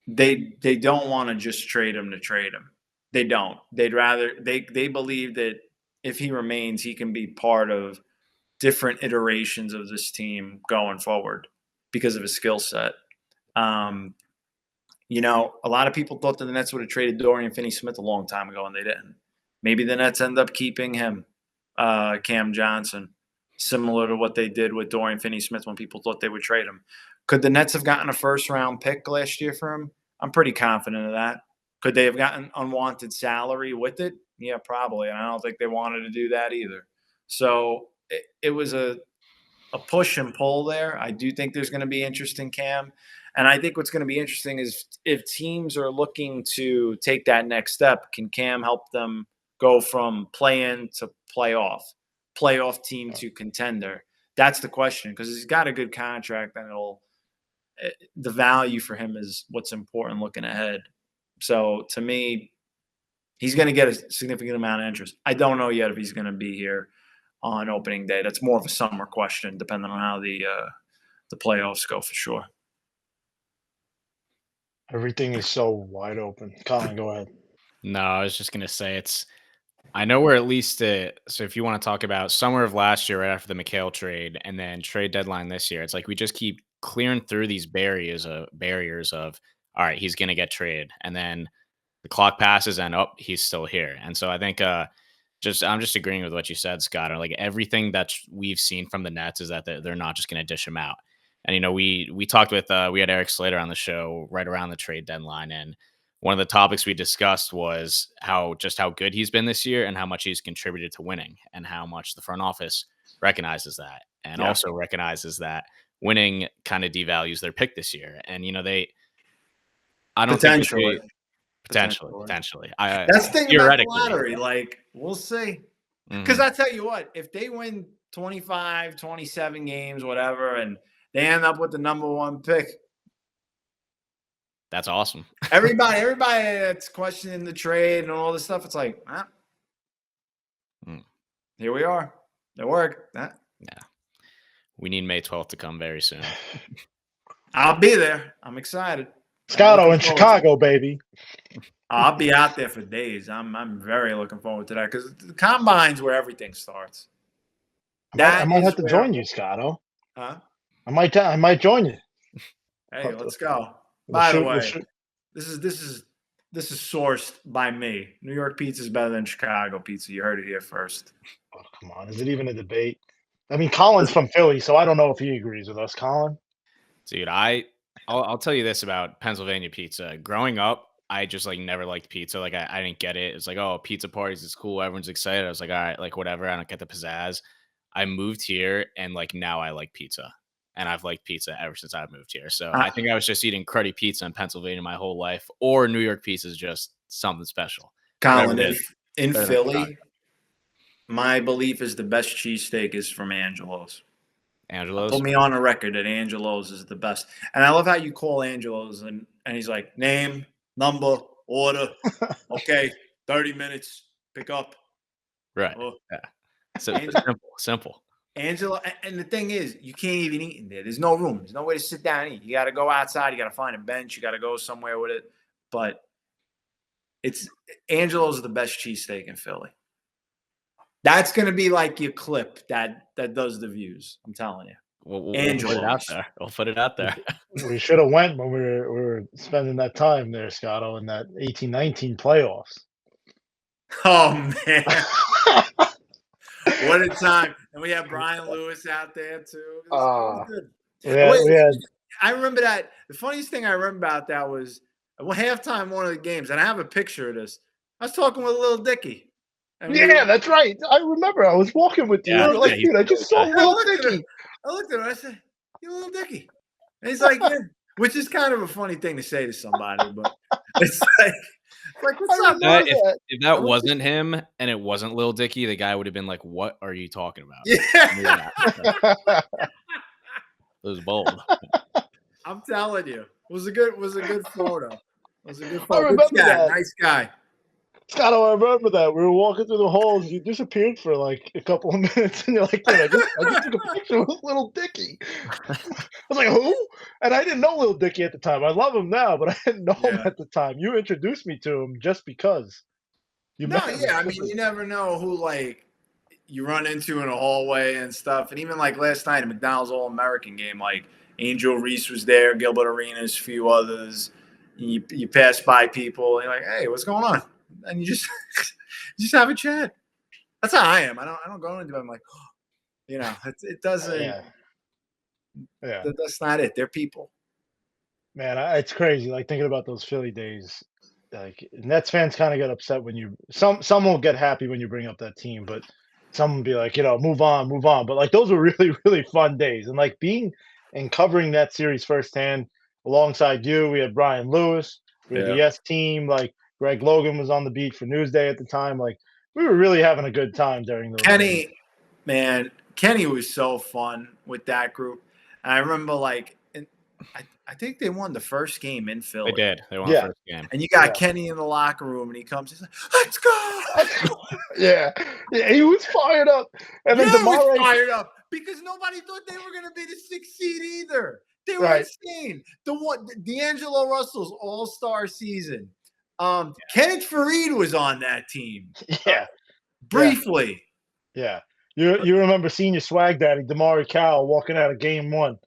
they don't want to just trade him to trade him. They don't. They'd rather they believe that if he remains, he can be part of different iterations of this team going forward because of his skill set. A lot of people thought that the Nets would have traded Dorian Finney-Smith a long time ago, and they didn't. Maybe the Nets end up keeping him, Cam Johnson, similar to what they did with Dorian Finney-Smith when people thought they would trade him. Could the Nets have gotten a first-round pick last year for him? I'm pretty confident of that. Could they have gotten unwanted salary with it? Yeah, probably. And I don't think they wanted to do that either. So it was a push and pull there. I do think there's going to be interest in Cam. And I think what's going to be interesting is if teams are looking to take that next step, can Cam help them go from play-in to playoff team to contender? That's the question, because he's got a good contract, and the value for him is what's important looking ahead. So to me, he's going to get a significant amount of interest. I don't know yet if he's going to be here on opening day. That's more of a summer question, depending on how the playoffs go, for sure. Everything is so wide open. Colin, go ahead. No, I was just going to say I know we're at least so if you want to talk about summer of last year, right after the McHale trade, and then trade deadline this year, it's like we just keep clearing through these barriers of all right, he's going to get traded, and then the clock passes and he's still here. And so I think I'm just agreeing with what you said, Scott. Like, everything that we've seen from the Nets is that they're not just going to dish him out. And we talked with we had Eric Slater on the show right around the trade deadline, and one of the topics we discussed was how good he's been this year and how much he's contributed to winning, and how much the front office recognizes that, and also recognizes that winning kind of devalues their pick this year. And I don't think potentially. That's the thing about the lottery. Like, we'll see. Because I tell you what, if they win 25, 27 games, whatever, and they end up with the number one pick, that's awesome. everybody that's questioning the trade and all this stuff, it's like, here we are. It worked. Yeah. We need May 12th to come very soon. I'll be there. I'm excited. Scotto in Chicago, baby. I'll be out there for days. I'm very looking forward to that, because the combine's where everything starts. I might have to join you, Scotto. Huh? I might join you. Hey, let's go. By the way, this is sourced by me. New York pizza is better than Chicago pizza. You heard it here first. Oh, come on. Is it even a debate? I mean, Colin's from Philly, so I don't know if he agrees with us. Colin? Dude, I'll tell you this about Pennsylvania pizza. Growing up, I just like never liked pizza. Like I didn't get it. It's like, oh, pizza parties is cool. Everyone's excited. I was like, all right, like whatever. I don't get the pizzazz. I moved here and like now I like pizza. And I've liked pizza ever since I moved here. So I think I was just eating cruddy pizza in Pennsylvania my whole life, or New York pizza is just something special. Colin, in Philly, my belief is the best cheesesteak is from Angelo's. Angelo's? Put me on a record that Angelo's is the best. And I love how you call Angelo's and he's like, name, number, order. Okay, 30 minutes, pick up. Right. Oh. Yeah. So simple. Angelo, and the thing is, you can't even eat in there. There's no room. There's no way to sit down and eat. You got to go outside. You got to find a bench. You got to go somewhere with it. But Angelo's the best cheesesteak in Philly. That's going to be like your clip that does the views. I'm telling you. We'll put it out there. We'll put it out there. We should have went when we were spending that time there, Scotto, in that 18-19 playoffs. Oh, man. What a time. And we had Brian Lewis out there, too. It was good. I remember that. The funniest thing I remember about that was halftime one of the games, and I have a picture of this. I was talking with Lil Dicky. That's right. I remember. I was walking with you. You were like, dude, I just saw Lil Dicky. I looked at him. I said, "You Lil Dicky," and he's like, "Yeah," which is kind of a funny thing to say to somebody, but it's like what's up? If that wasn't him and it wasn't Lil Dicky, the guy would have been like, "What are you talking about?" Yeah. It was bold. I'm telling you, it was a good photo. It was a good photo. I remember that. Nice guy. Scott, I remember that. We were walking through the halls. You disappeared for like a couple of minutes, and you're like, dude, I just took a picture with Lil Dicky. I was like, who? And I didn't know Lil Dicky at the time. I love him now, but I didn't know him at the time. You introduced me to him just because. I mean, you never know who like you run into in a hallway and stuff. And even like last night, a McDonald's All-American game, like Angel Reese was there, Gilbert Arenas, a few others. You pass by people, and you're like, hey, what's going on? And you just have a chat. That's how I am. I don't go into it. I'm like, it doesn't. Yeah. That's not it. They're people. Man, it's crazy. Like thinking about those Philly days. Like Nets fans kind of get upset when you some will get happy when you bring up that team, but some will be like, move on. But like those were really, really fun days. And like being and covering that series firsthand alongside you, we had Brian Lewis, we had the S team, like Greg Logan was on the beat for Newsday at the time. Like we were really having a good time during those days. Kenny was so fun with that group. And I remember like I think they won the first game in Philly. They did. They won the first game. And you got Kenny in the locker room, and he comes. He's like, "Let's go!" Yeah, he was fired up. And then DeMar was fired up because nobody thought they were going to be the 6th seed either. They were insane. D'Angelo Russell's All-Star season. Kenneth Fareed was on that team. Yeah, briefly. Yeah, you remember Senior Swag Daddy Damari Cowell walking out of Game 1.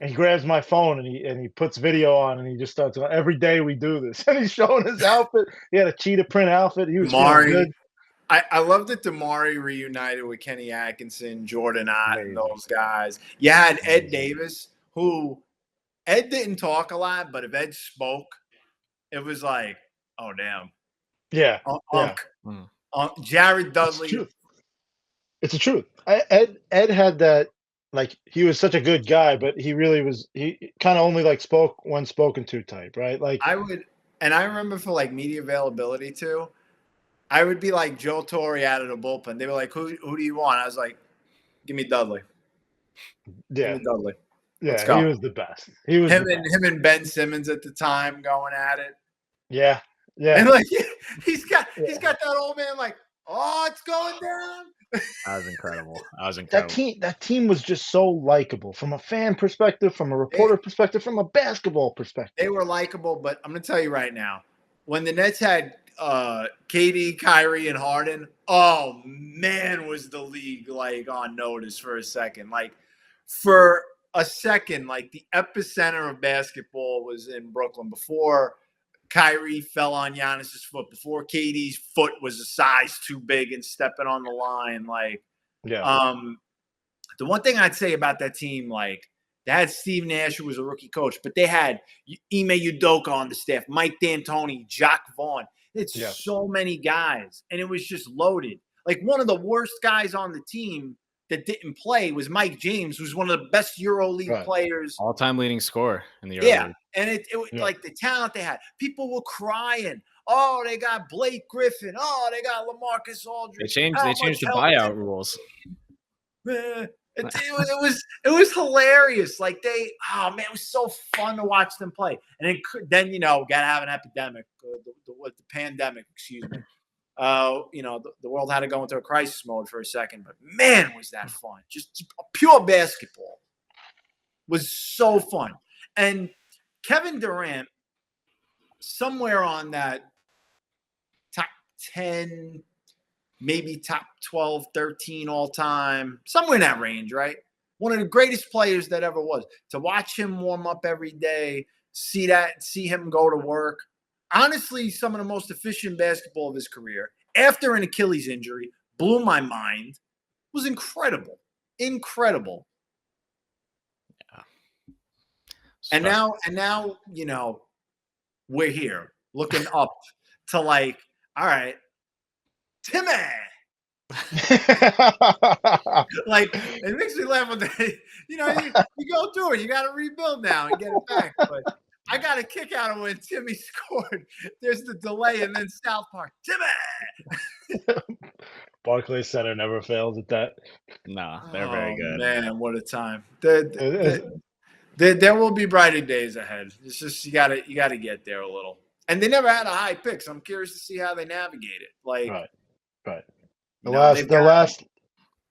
And he grabs my phone and he puts video on and he just starts going, every day we do this. And he's showing his outfit. He had a cheetah print outfit. He was good. I love that Damari reunited with Kenny Atkinson, Jordan Ott, and those guys. You had Ed Davis, who Ed didn't talk a lot, but if Ed spoke, it was like, oh, damn. Yeah. Jared Dudley. It's the truth. Ed had that. Like he was such a good guy, but he really was. He kind of only like spoke when spoken to type, right? Like I remember for like media availability too. I would be like Joe Torre out of the bullpen. They were like, "Who do you want?" I was like, "Give me Dudley." Yeah, give me Dudley. Yeah, he was the best. He was him and Ben Simmons at the time going at it. Yeah. And like he's got that old man like, oh, it's going down. That was incredible. That team was just so likable from a fan perspective, from a reporter perspective, from a basketball perspective. They were likable, but I'm going to tell you right now, when the Nets had KD, Kyrie, and Harden, oh man, was the league like on notice for a second. Like for a second, like the epicenter of basketball was in Brooklyn before Kyrie fell on Giannis's foot, before KD's foot was a size too big and stepping on the line. Like, the one thing I'd say about that team, like, they had Steve Nash, who was a rookie coach, but they had Ime Udoka on the staff, Mike D'Antoni, Jacques Vaughn. It's so many guys, and it was just loaded. Like, one of the worst guys on the team that didn't play was Mike James, who's one of the best EuroLeague players. All-time leading scorer in the EuroLeague. And it like the talent they had. People were crying. Oh, they got Blake Griffin. Oh, they got LaMarcus Aldridge. They changed the buyout rules. It was hilarious. Like, it was so fun to watch them play. And then got to have an epidemic, the pandemic, excuse me. The world had to go into a crisis mode for a second, but man, was that fun. Just pure basketball was so fun. And Kevin Durant, somewhere on that top 10, maybe top 12, 13 all time, somewhere in that range, right? One of the greatest players that ever was. To watch him warm up every day, see him go to work. Honestly, some of the most efficient basketball of his career, after an Achilles injury, blew my mind. Was incredible. Incredible. Yeah. And now, we're here looking up to, like, all right, Timmy. Like, it makes me laugh when you go through it. You got to rebuild now and get it back. But I got a kick out of when Timmy scored. There's the delay, and then South Park, Timmy. Barclays Center never fails at that. No, they're very good. Man, what a time! There will be brighter days ahead. It's just you gotta get there a little. And they never had a high pick, so I'm curious to see how they navigate it. Like, right. The last.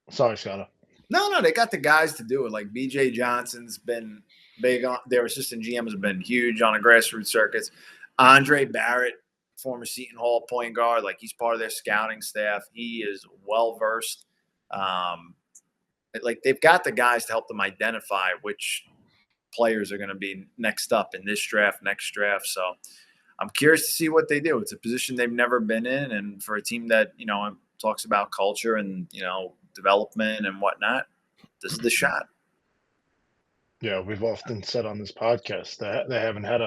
Sorry, Scotto. No, they got the guys to do it. Like, BJ Johnson's been big on their assistant GM has been huge on the grassroots circuits. Andre Barrett, former Seton Hall point guard, like, he's part of their scouting staff. He is well versed. Like, they've got the guys to help them identify which players are going to be next up in this draft, next draft. So I'm curious to see what they do. It's a position they've never been in, and for a team that talks about culture and development and whatnot, this is the shot. Yeah, we've often said on this podcast that they haven't had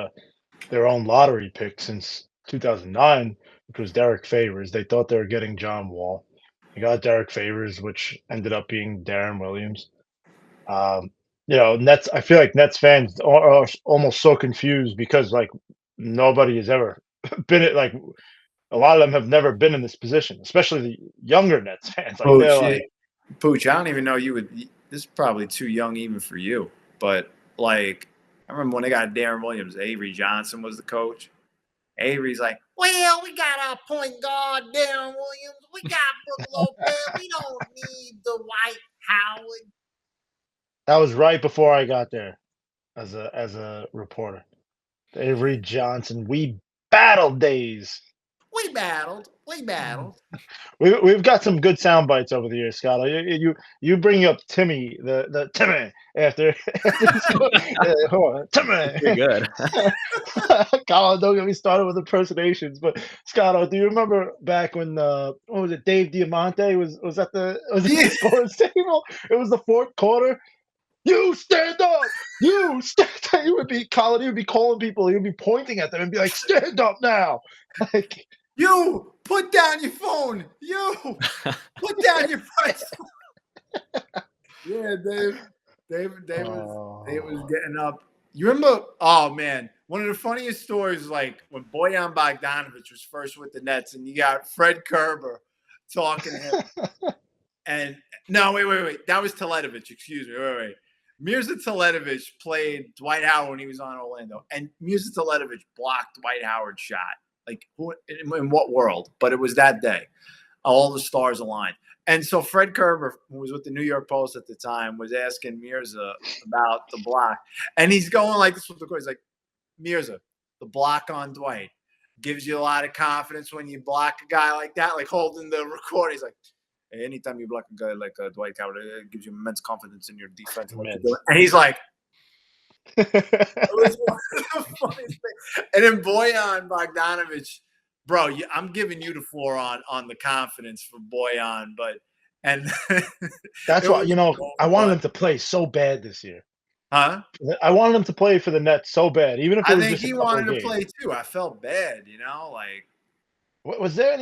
their own lottery pick since 2009, which was Derek Favors. They thought they were getting John Wall. They got Derek Favors, which ended up being Darren Williams. Nets. I feel like Nets fans are almost so confused because, like, nobody has ever been at, like, a lot of them have never been in this position, especially the younger Nets fans. Like, Pooch, I don't even know you would. This is probably too young even for you. But, like, I remember when they got Darren Williams, Avery Johnson was the coach. Avery's like, well, we got our point guard, Darren Williams. We got Brook Lopez. We don't need the Dwight Howard. That was right before I got there as a reporter. Avery Johnson, we battled days. We battled. We've got some good sound bites over the years, Scott. You bring up Timmy, the Timmy after Timmy. Pretty good. Collin, don't get me started with impersonations. But Scott, do you remember back when what was it? Dave Diamante was at the scorer's table? It was the fourth quarter. You stand up. You stand up. He would be calling people. He would be pointing at them and be like, "Stand up now!" Like, you put down your phone. You put down your phone. Yeah, Dave was getting up. You remember? Oh man, one of the funniest stories is, like, when Bojan Bogdanović was first with the Nets, and you got Fred Kerber talking to him. And no, wait. That was Teletovic. Excuse me. Wait. Mirza Teletovic played Dwight Howard when he was on Orlando, and Mirza Teletovic blocked Dwight Howard's shot. Like, who, in what world? But it was that day. All the stars aligned. And so Fred Kerber, who was with the New York Post at the time, was asking Mirza about the block. And he's going like this with the court. He's like, Mirza, the block on Dwight gives you a lot of confidence when you block a guy like that, like holding the recorder. He's like, anytime you block a guy like Dwight Howard, it gives you immense confidence in your defense. Immense. And he's like, it was one of the funniest things. And then Bojan Bogdanovic, bro, I'm giving you the floor on the confidence for Bojan, but and that's why I wanted him to play so bad this year. Huh? I wanted him to play for the Nets so bad, even if it I was think just he wanted to play too. I felt bad, like. Was there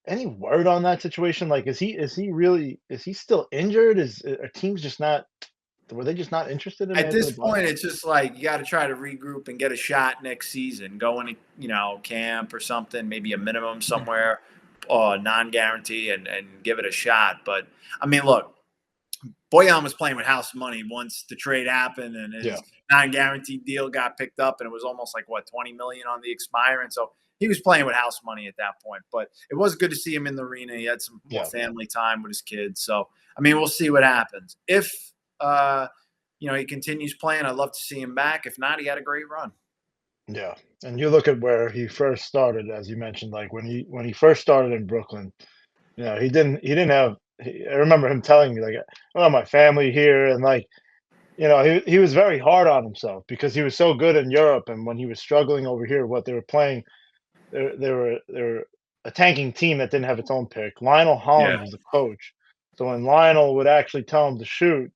any word on that situation? Like, is he still injured? Are teams just not? Were they just not interested in him At after this the bye? point, it's just like you got to try to regroup and get a shot next season. Go into camp or something, maybe a minimum somewhere, non-guarantee, and give it a shot. But I mean, look, Bojan was playing with house money once the trade happened and his non-guaranteed deal got picked up, and it was almost like $20 million on the expiring. So he was playing with house money at that point. But it was good to see him in the arena. He had some more family time with his kids. So I mean, we'll see what happens. If he continues playing, I'd love to see him back. If not, he had a great run. Yeah, and you look at where he first started, as you mentioned, like when he first started in Brooklyn. He didn't have. I remember him telling me like, "Oh, my family here," and like, he was very hard on himself because he was so good in Europe, and when he was struggling over here, what they were playing, they were a tanking team that didn't have its own pick. Lionel Hollins was the coach, so when Lionel would actually tell him to shoot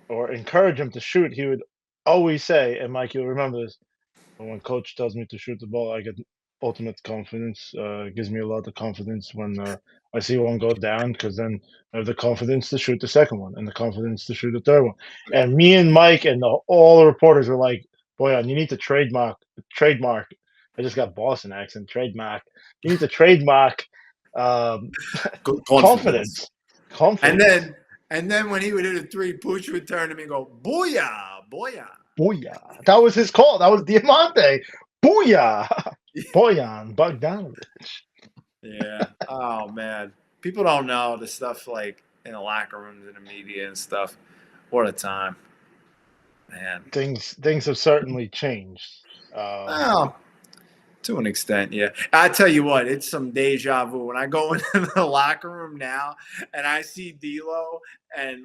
or encourage him to shoot, he would always say, and Mike, you'll remember this, when coach tells me to shoot the ball, I get ultimate confidence. It gives me a lot of confidence when I see one go down, because then I have the confidence to shoot the second one and the confidence to shoot the third one. And me and Mike and all the reporters were like, "Boyan, you need to trademark. I just got Boston accent. Trademark. You need to trademark confidence. Confidence." And then when he would hit a three, Pooch would turn to me and go, "Booyah, booyah." Booyah. That was his call. That was Diamante. Booyah. Bojan Bogdanovic. Yeah. Oh, man. People don't know the stuff like in the locker rooms and the media and stuff. What a time. Man. Things have certainly changed. Well, to an extent, yeah. I tell you what, it's some deja vu. When I go into the locker room now and I see D'Lo and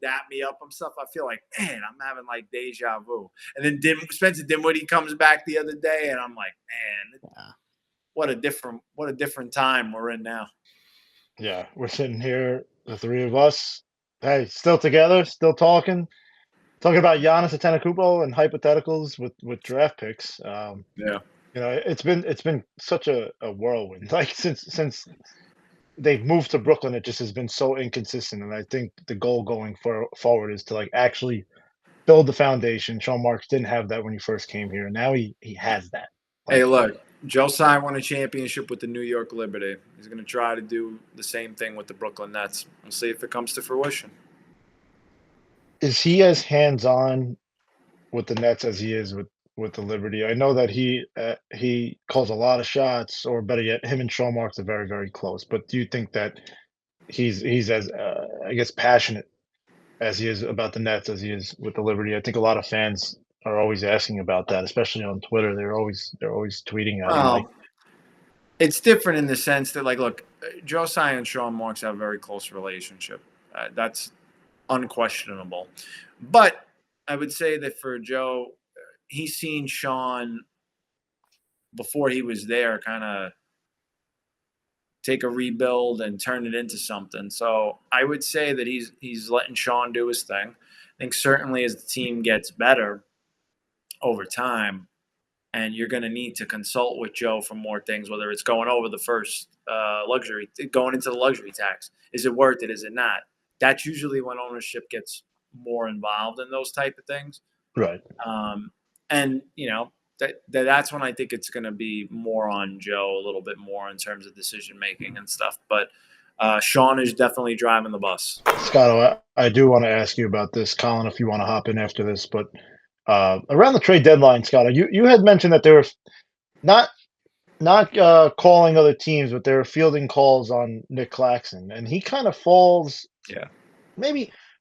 dap me up and stuff, I feel like, man, I'm having like deja vu. And then Spencer Dinwiddie comes back the other day, and I'm like, man, what a different time we're in now. Yeah, we're sitting here, the three of us. Hey, still together, still talking about Giannis Antetokounmpo and hypotheticals with draft picks. Yeah. It's been such a whirlwind. Like since they've moved to Brooklyn, it just has been so inconsistent. And I think the goal going forward is to like actually build the foundation. Sean Marks didn't have that when he first came here, and now he has that. Hey, look, Joe Tsai won a championship with the New York Liberty. He's going to try to do the same thing with the Brooklyn Nets. We'll see if it comes to fruition. Is he as hands-on with the Nets as he is with the Liberty? I know that he calls a lot of shots, or better yet, him and Sean Marks are very, very close. But do you think that he's as I guess passionate as he is about the Nets as he is with the Liberty? I think a lot of fans are always asking about that, especially on Twitter. They're always tweeting at him. Like, it's different in the sense that, like, look, Joe Tsai and Sean Marks have a very close relationship. That's unquestionable. But I would say that for Joe, he's seen Sean before he was there kind of take a rebuild and turn it into something. So I would say that he's letting Sean do his thing. I think certainly as the team gets better over time, and you're going to need to consult with Joe for more things, whether it's going over the first going into the luxury tax. Is it worth it? Is it not? That's usually when ownership gets more involved in those type of things. right. And, that's when I think it's going to be more on Joe a little bit more in terms of decision making and stuff. But Sean is definitely driving the bus. Scotto, I do want to ask you about this, Colin, if you want to hop in after this. But around the trade deadline, Scotto, you had mentioned that they were not calling other teams, but they were fielding calls on Nick Claxton, and he kind of falls. Yeah.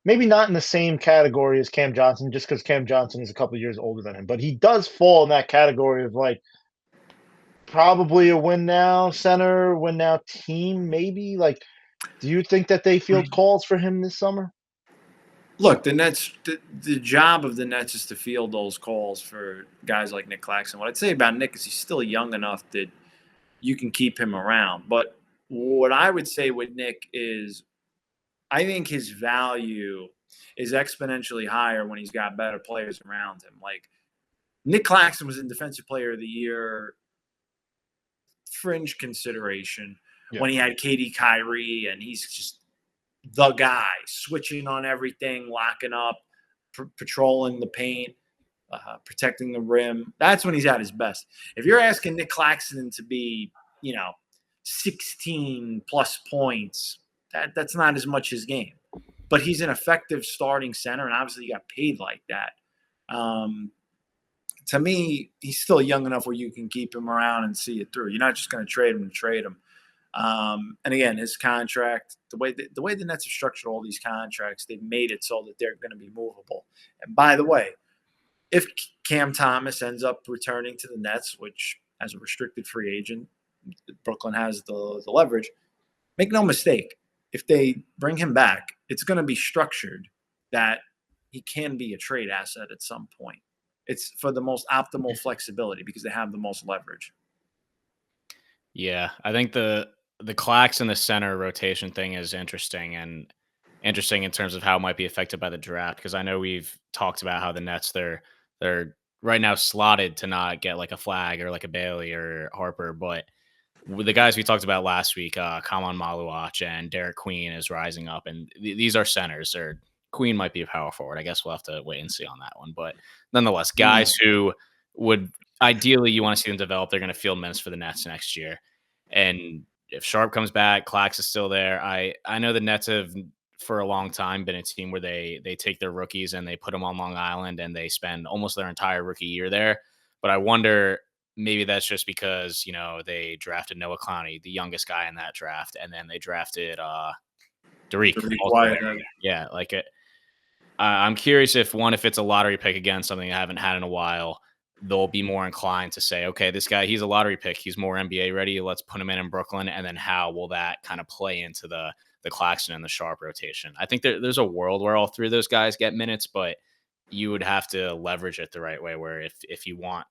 Maybe not in the same category as Cam Johnson, just because Cam Johnson is a couple of years older than him, but he does fall in that category of like probably a win now center, win now team, maybe. Like, Do you think that they field calls for him this summer? Look, the Nets. The job of the Nets is to field those calls for guys like Nick Claxton. What I'd say about Nick is he's still young enough that you can keep him around. But what I would say with Nick is, I think his value is exponentially higher when he's got better players around him. Like Nick Claxton was in Defensive Player of the Year fringe consideration when he had KD, Kyrie, and he's just the guy switching on everything, locking up, patrolling the paint, protecting the rim. That's when he's at his best. If you're asking Nick Claxton to be, 16 plus points, that's not as much his game. But he's an effective starting center, and obviously he got paid like that. To me, he's still young enough where you can keep him around and see it through. You're not just going to trade him to trade him. And again, his contract, the way the Nets have structured all these contracts, they've made it so that they're going to be movable. And by the way, if Cam Thomas ends up returning to the Nets, which as a restricted free agent, Brooklyn has the leverage, make no mistake, if they bring him back, it's going to be structured that he can be a trade asset at some point. It's for the most optimal flexibility because they have the most leverage. Yeah, I think the Clax in the center rotation thing is interesting in terms of how it might be affected by the draft, because I know we've talked about how the Nets they're right now slotted to not get like a Flag or like a Bailey or Harper, but with the guys we talked about last week, Kaman Maluach and Derek Queen is rising up, and these are centers. Or Queen might be a power forward. I guess we'll have to wait and see on that one, but nonetheless, guys who would ideally you want to see them develop. They're going to field minutes for the Nets next year. And if Sharp comes back, Clax is still there. I know the Nets have for a long time been a team where they take their rookies and they put them on Long Island and they spend almost their entire rookie year there. But I wonder, maybe that's just because, they drafted Noah Clowney, the youngest guy in that draft, and then they drafted Derek. Yeah, like it. I'm curious if it's a lottery pick, again, something I haven't had in a while, they'll be more inclined to say, okay, this guy, he's a lottery pick. He's more NBA ready. Let's put him in Brooklyn. And then how will that kind of play into the Claxton and the Sharp rotation? I think there's a world where all three of those guys get minutes, but you would have to leverage it the right way, where if you want,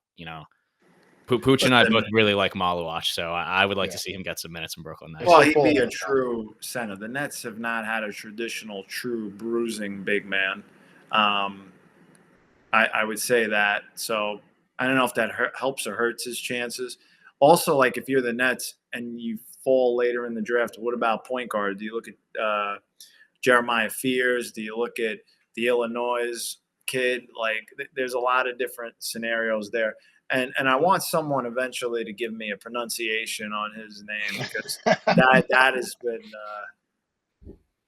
Pooch and I both really like Maluach, so I would like to see him get some minutes in Brooklyn. Well, he'd be a true center. The Nets have not had a traditional true bruising big man. I would say that. So I don't know if that helps or hurts his chances. Also, like if you're the Nets and you fall later in the draft, what about point guard? Do you look at Jeremiah Fears? Do you look at the Illinois kid? Like there's a lot of different scenarios there. And I want someone eventually to give me a pronunciation on his name, because that has been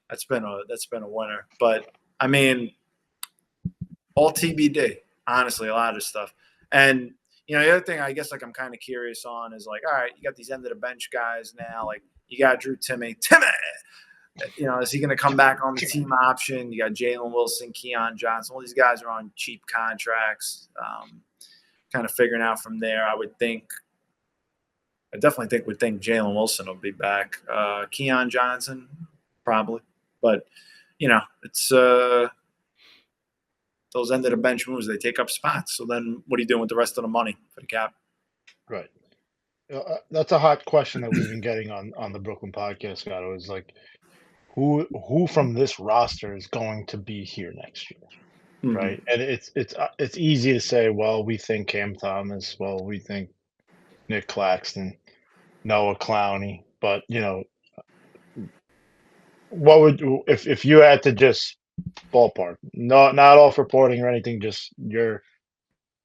that's been a winner. But I mean, all TBD. Honestly, a lot of stuff. And the other thing I guess like I'm kind of curious on is like, all right, you got these end of the bench guys now. Like you got Drew Timmy. Is he going to come back on the team option? You got Jalen Wilson, Keon Johnson. All these guys are on cheap contracts. Kind of figuring out from there. I definitely think Jalen Wilson will be back. Keon Johnson, probably. But, it's those end of the bench moves, they take up spots. So then what are you doing with the rest of the money for the cap? Right. That's a hot question that we've been getting on the Brooklyn podcast, Scotto, is like, who from this roster is going to be here next year? Mm-hmm. Right. And it's easy to say, well, we think Cam Thomas, well, we think Nick Claxton, Noah Clowney, but what would, if you had to just ballpark, not off reporting or anything, just your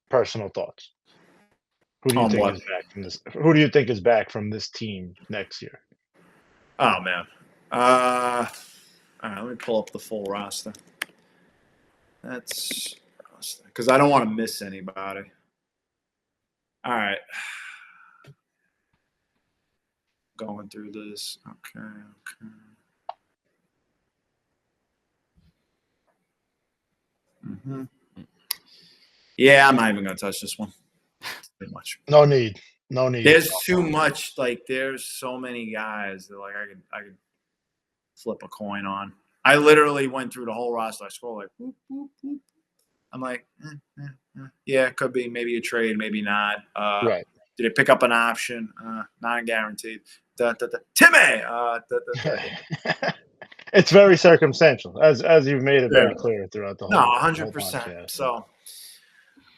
personal thoughts, who do you think is back from this? Who do you think is back from this team next year? Oh man. All right, let me pull up the full roster. That's because I don't want to miss anybody. All right. Going through this. Okay. Mm-hmm. Yeah, I'm not even going to touch this one. Too much. No need. There's too much. Like, there's so many guys that, like, I could flip a coin on. I literally went through the whole roster. I scrolled like, whoop, whoop, whoop. I'm like, yeah, it could be maybe a trade, maybe not. Right. Did it pick up an option? Not guaranteed. Timmy! It's very circumstantial, as you've made it very clear throughout the whole. 100%. Podcast. So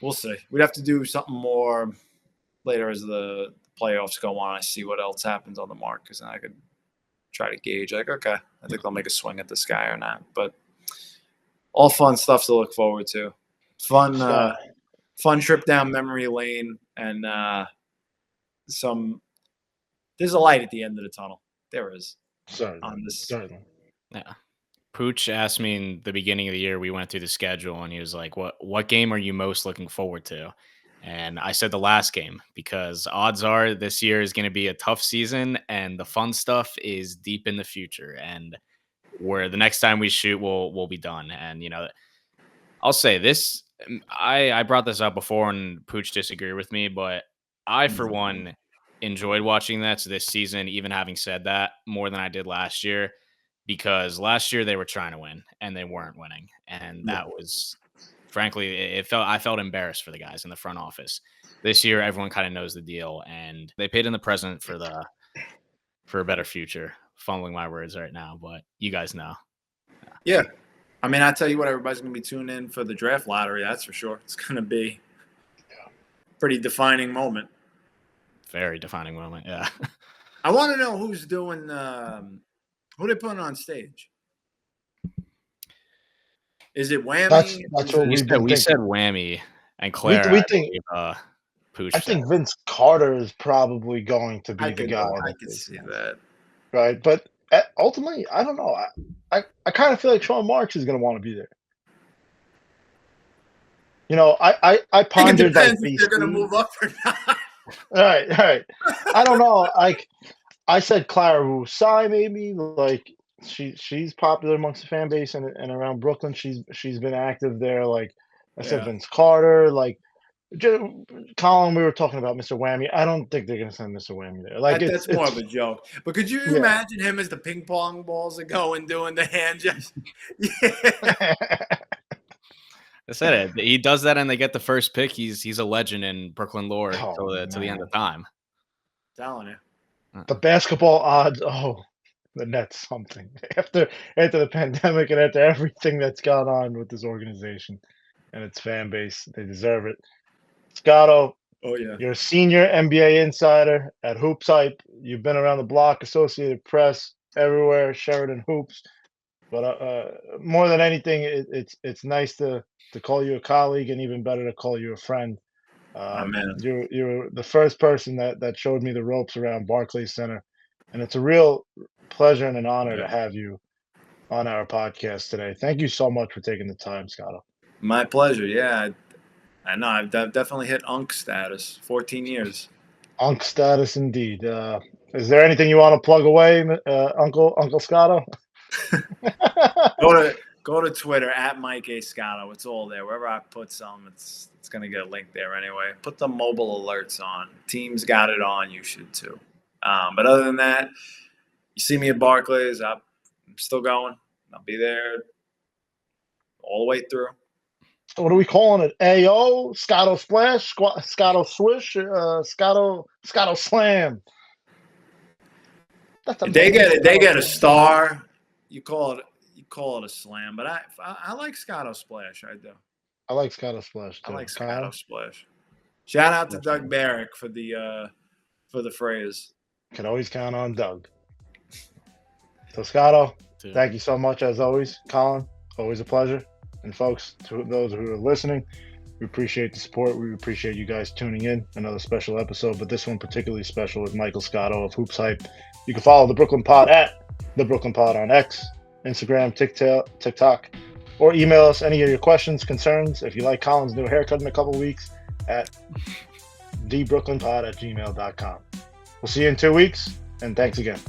we'll see. We'd have to do something more later as the playoffs go on. I see what else happens on the mark, because then I could try to gauge, like, okay, I think they'll make a swing at this guy or not. But all fun stuff to look forward to. Fun trip down memory lane, and there's a light at the end of the tunnel. There is. Certainly. Yeah. Pooch asked me in the beginning of the year, we went through the schedule, and he was like, what game are you most looking forward to? And I said the last game, because odds are this year is going to be a tough season, and the fun stuff is deep in the future. And where the next time we shoot, we'll be done. And, I'll say this, I brought this up before and Pooch disagreed with me, but I, for one, enjoyed watching that this season, even having said that, more than I did last year, because last year they were trying to win and they weren't winning. And that was, frankly, I felt embarrassed for the guys in the front office. This year, everyone kind of knows the deal, and they paid in the present for a better future. Fumbling my words right now, but you guys know. Yeah. I mean, I tell you what, everybody's going to be tuned in for the draft lottery. That's for sure. It's going to be a pretty defining moment. Very defining moment, yeah. I want to know who's doing who they putting on stage. Is it Whammy? That's what we said Whammy, and Claire. We think Pooch. I think Vince Carter is probably going to be the guy. I can see that. Right, but ultimately, I don't know. I kind of feel like Sean Marks is going to want to be there. I pondered like if they're going to move up or not. All right. I don't know. Like I said, Clara Rusai, maybe. Like she's popular amongst the fan base and around Brooklyn. She's been active there. Like I said, Vince Carter. Like Collin, we were talking about Mr. Whammy. I don't think they're going to send Mr. Whammy there. Like that's more of a joke. But could you imagine him as the ping pong balls are going, doing the hand gesture? Yeah. I said it. He does that, and they get the first pick. He's a legend in Brooklyn lore till the end of time. Telling you. The basketball odds. Oh, the Nets something after the pandemic and after everything that's gone on with this organization and its fan base. They deserve it. Scotto, you're a senior NBA insider at HoopsHype. You've been around the block, Associated Press, everywhere, Sheridan Hoops. But more than anything, it's nice to call you a colleague, and even better to call you a friend. You're the first person that showed me the ropes around Barclays Center, and it's a real pleasure and an honor to have you on our podcast today. Thank you so much for taking the time, Scotto. My pleasure. Yeah, I know. I've definitely hit UNC status. 14 years. UNC status, indeed. Is there anything you want to plug away, Uncle Scotto? Go to Twitter at Mike A. Scotto. It's all there. Wherever I put some, it's going to get a link there anyway. Put the mobile alerts on. Teams got it on. You should too. But other than that, you see me at Barclays. I'm still going. I'll be there all the way through. What are we calling it? AO, Scotto Splash, Scotto Swish, Scotto Slam. They get a star. You call it a slam, but I like Scotto Splash. I do. I like Scotto Splash too. I like Scotto Splash. Shout out to Doug Barrick for the phrase. Can always count on Doug. So Scotto, thank you so much as always. Collin, always a pleasure. And folks, to those who are listening, we appreciate the support. We appreciate you guys tuning in. Another special episode, but this one particularly special with Michael Scotto of HoopsHype. You can follow the Brooklyn Pod at the Brooklyn Pod on X, Instagram, TikTok, or email us any of your questions, concerns. If you like Collin's new haircut in a couple weeks, at thebrooklynpod@gmail.com. We'll see you in 2 weeks, and thanks again.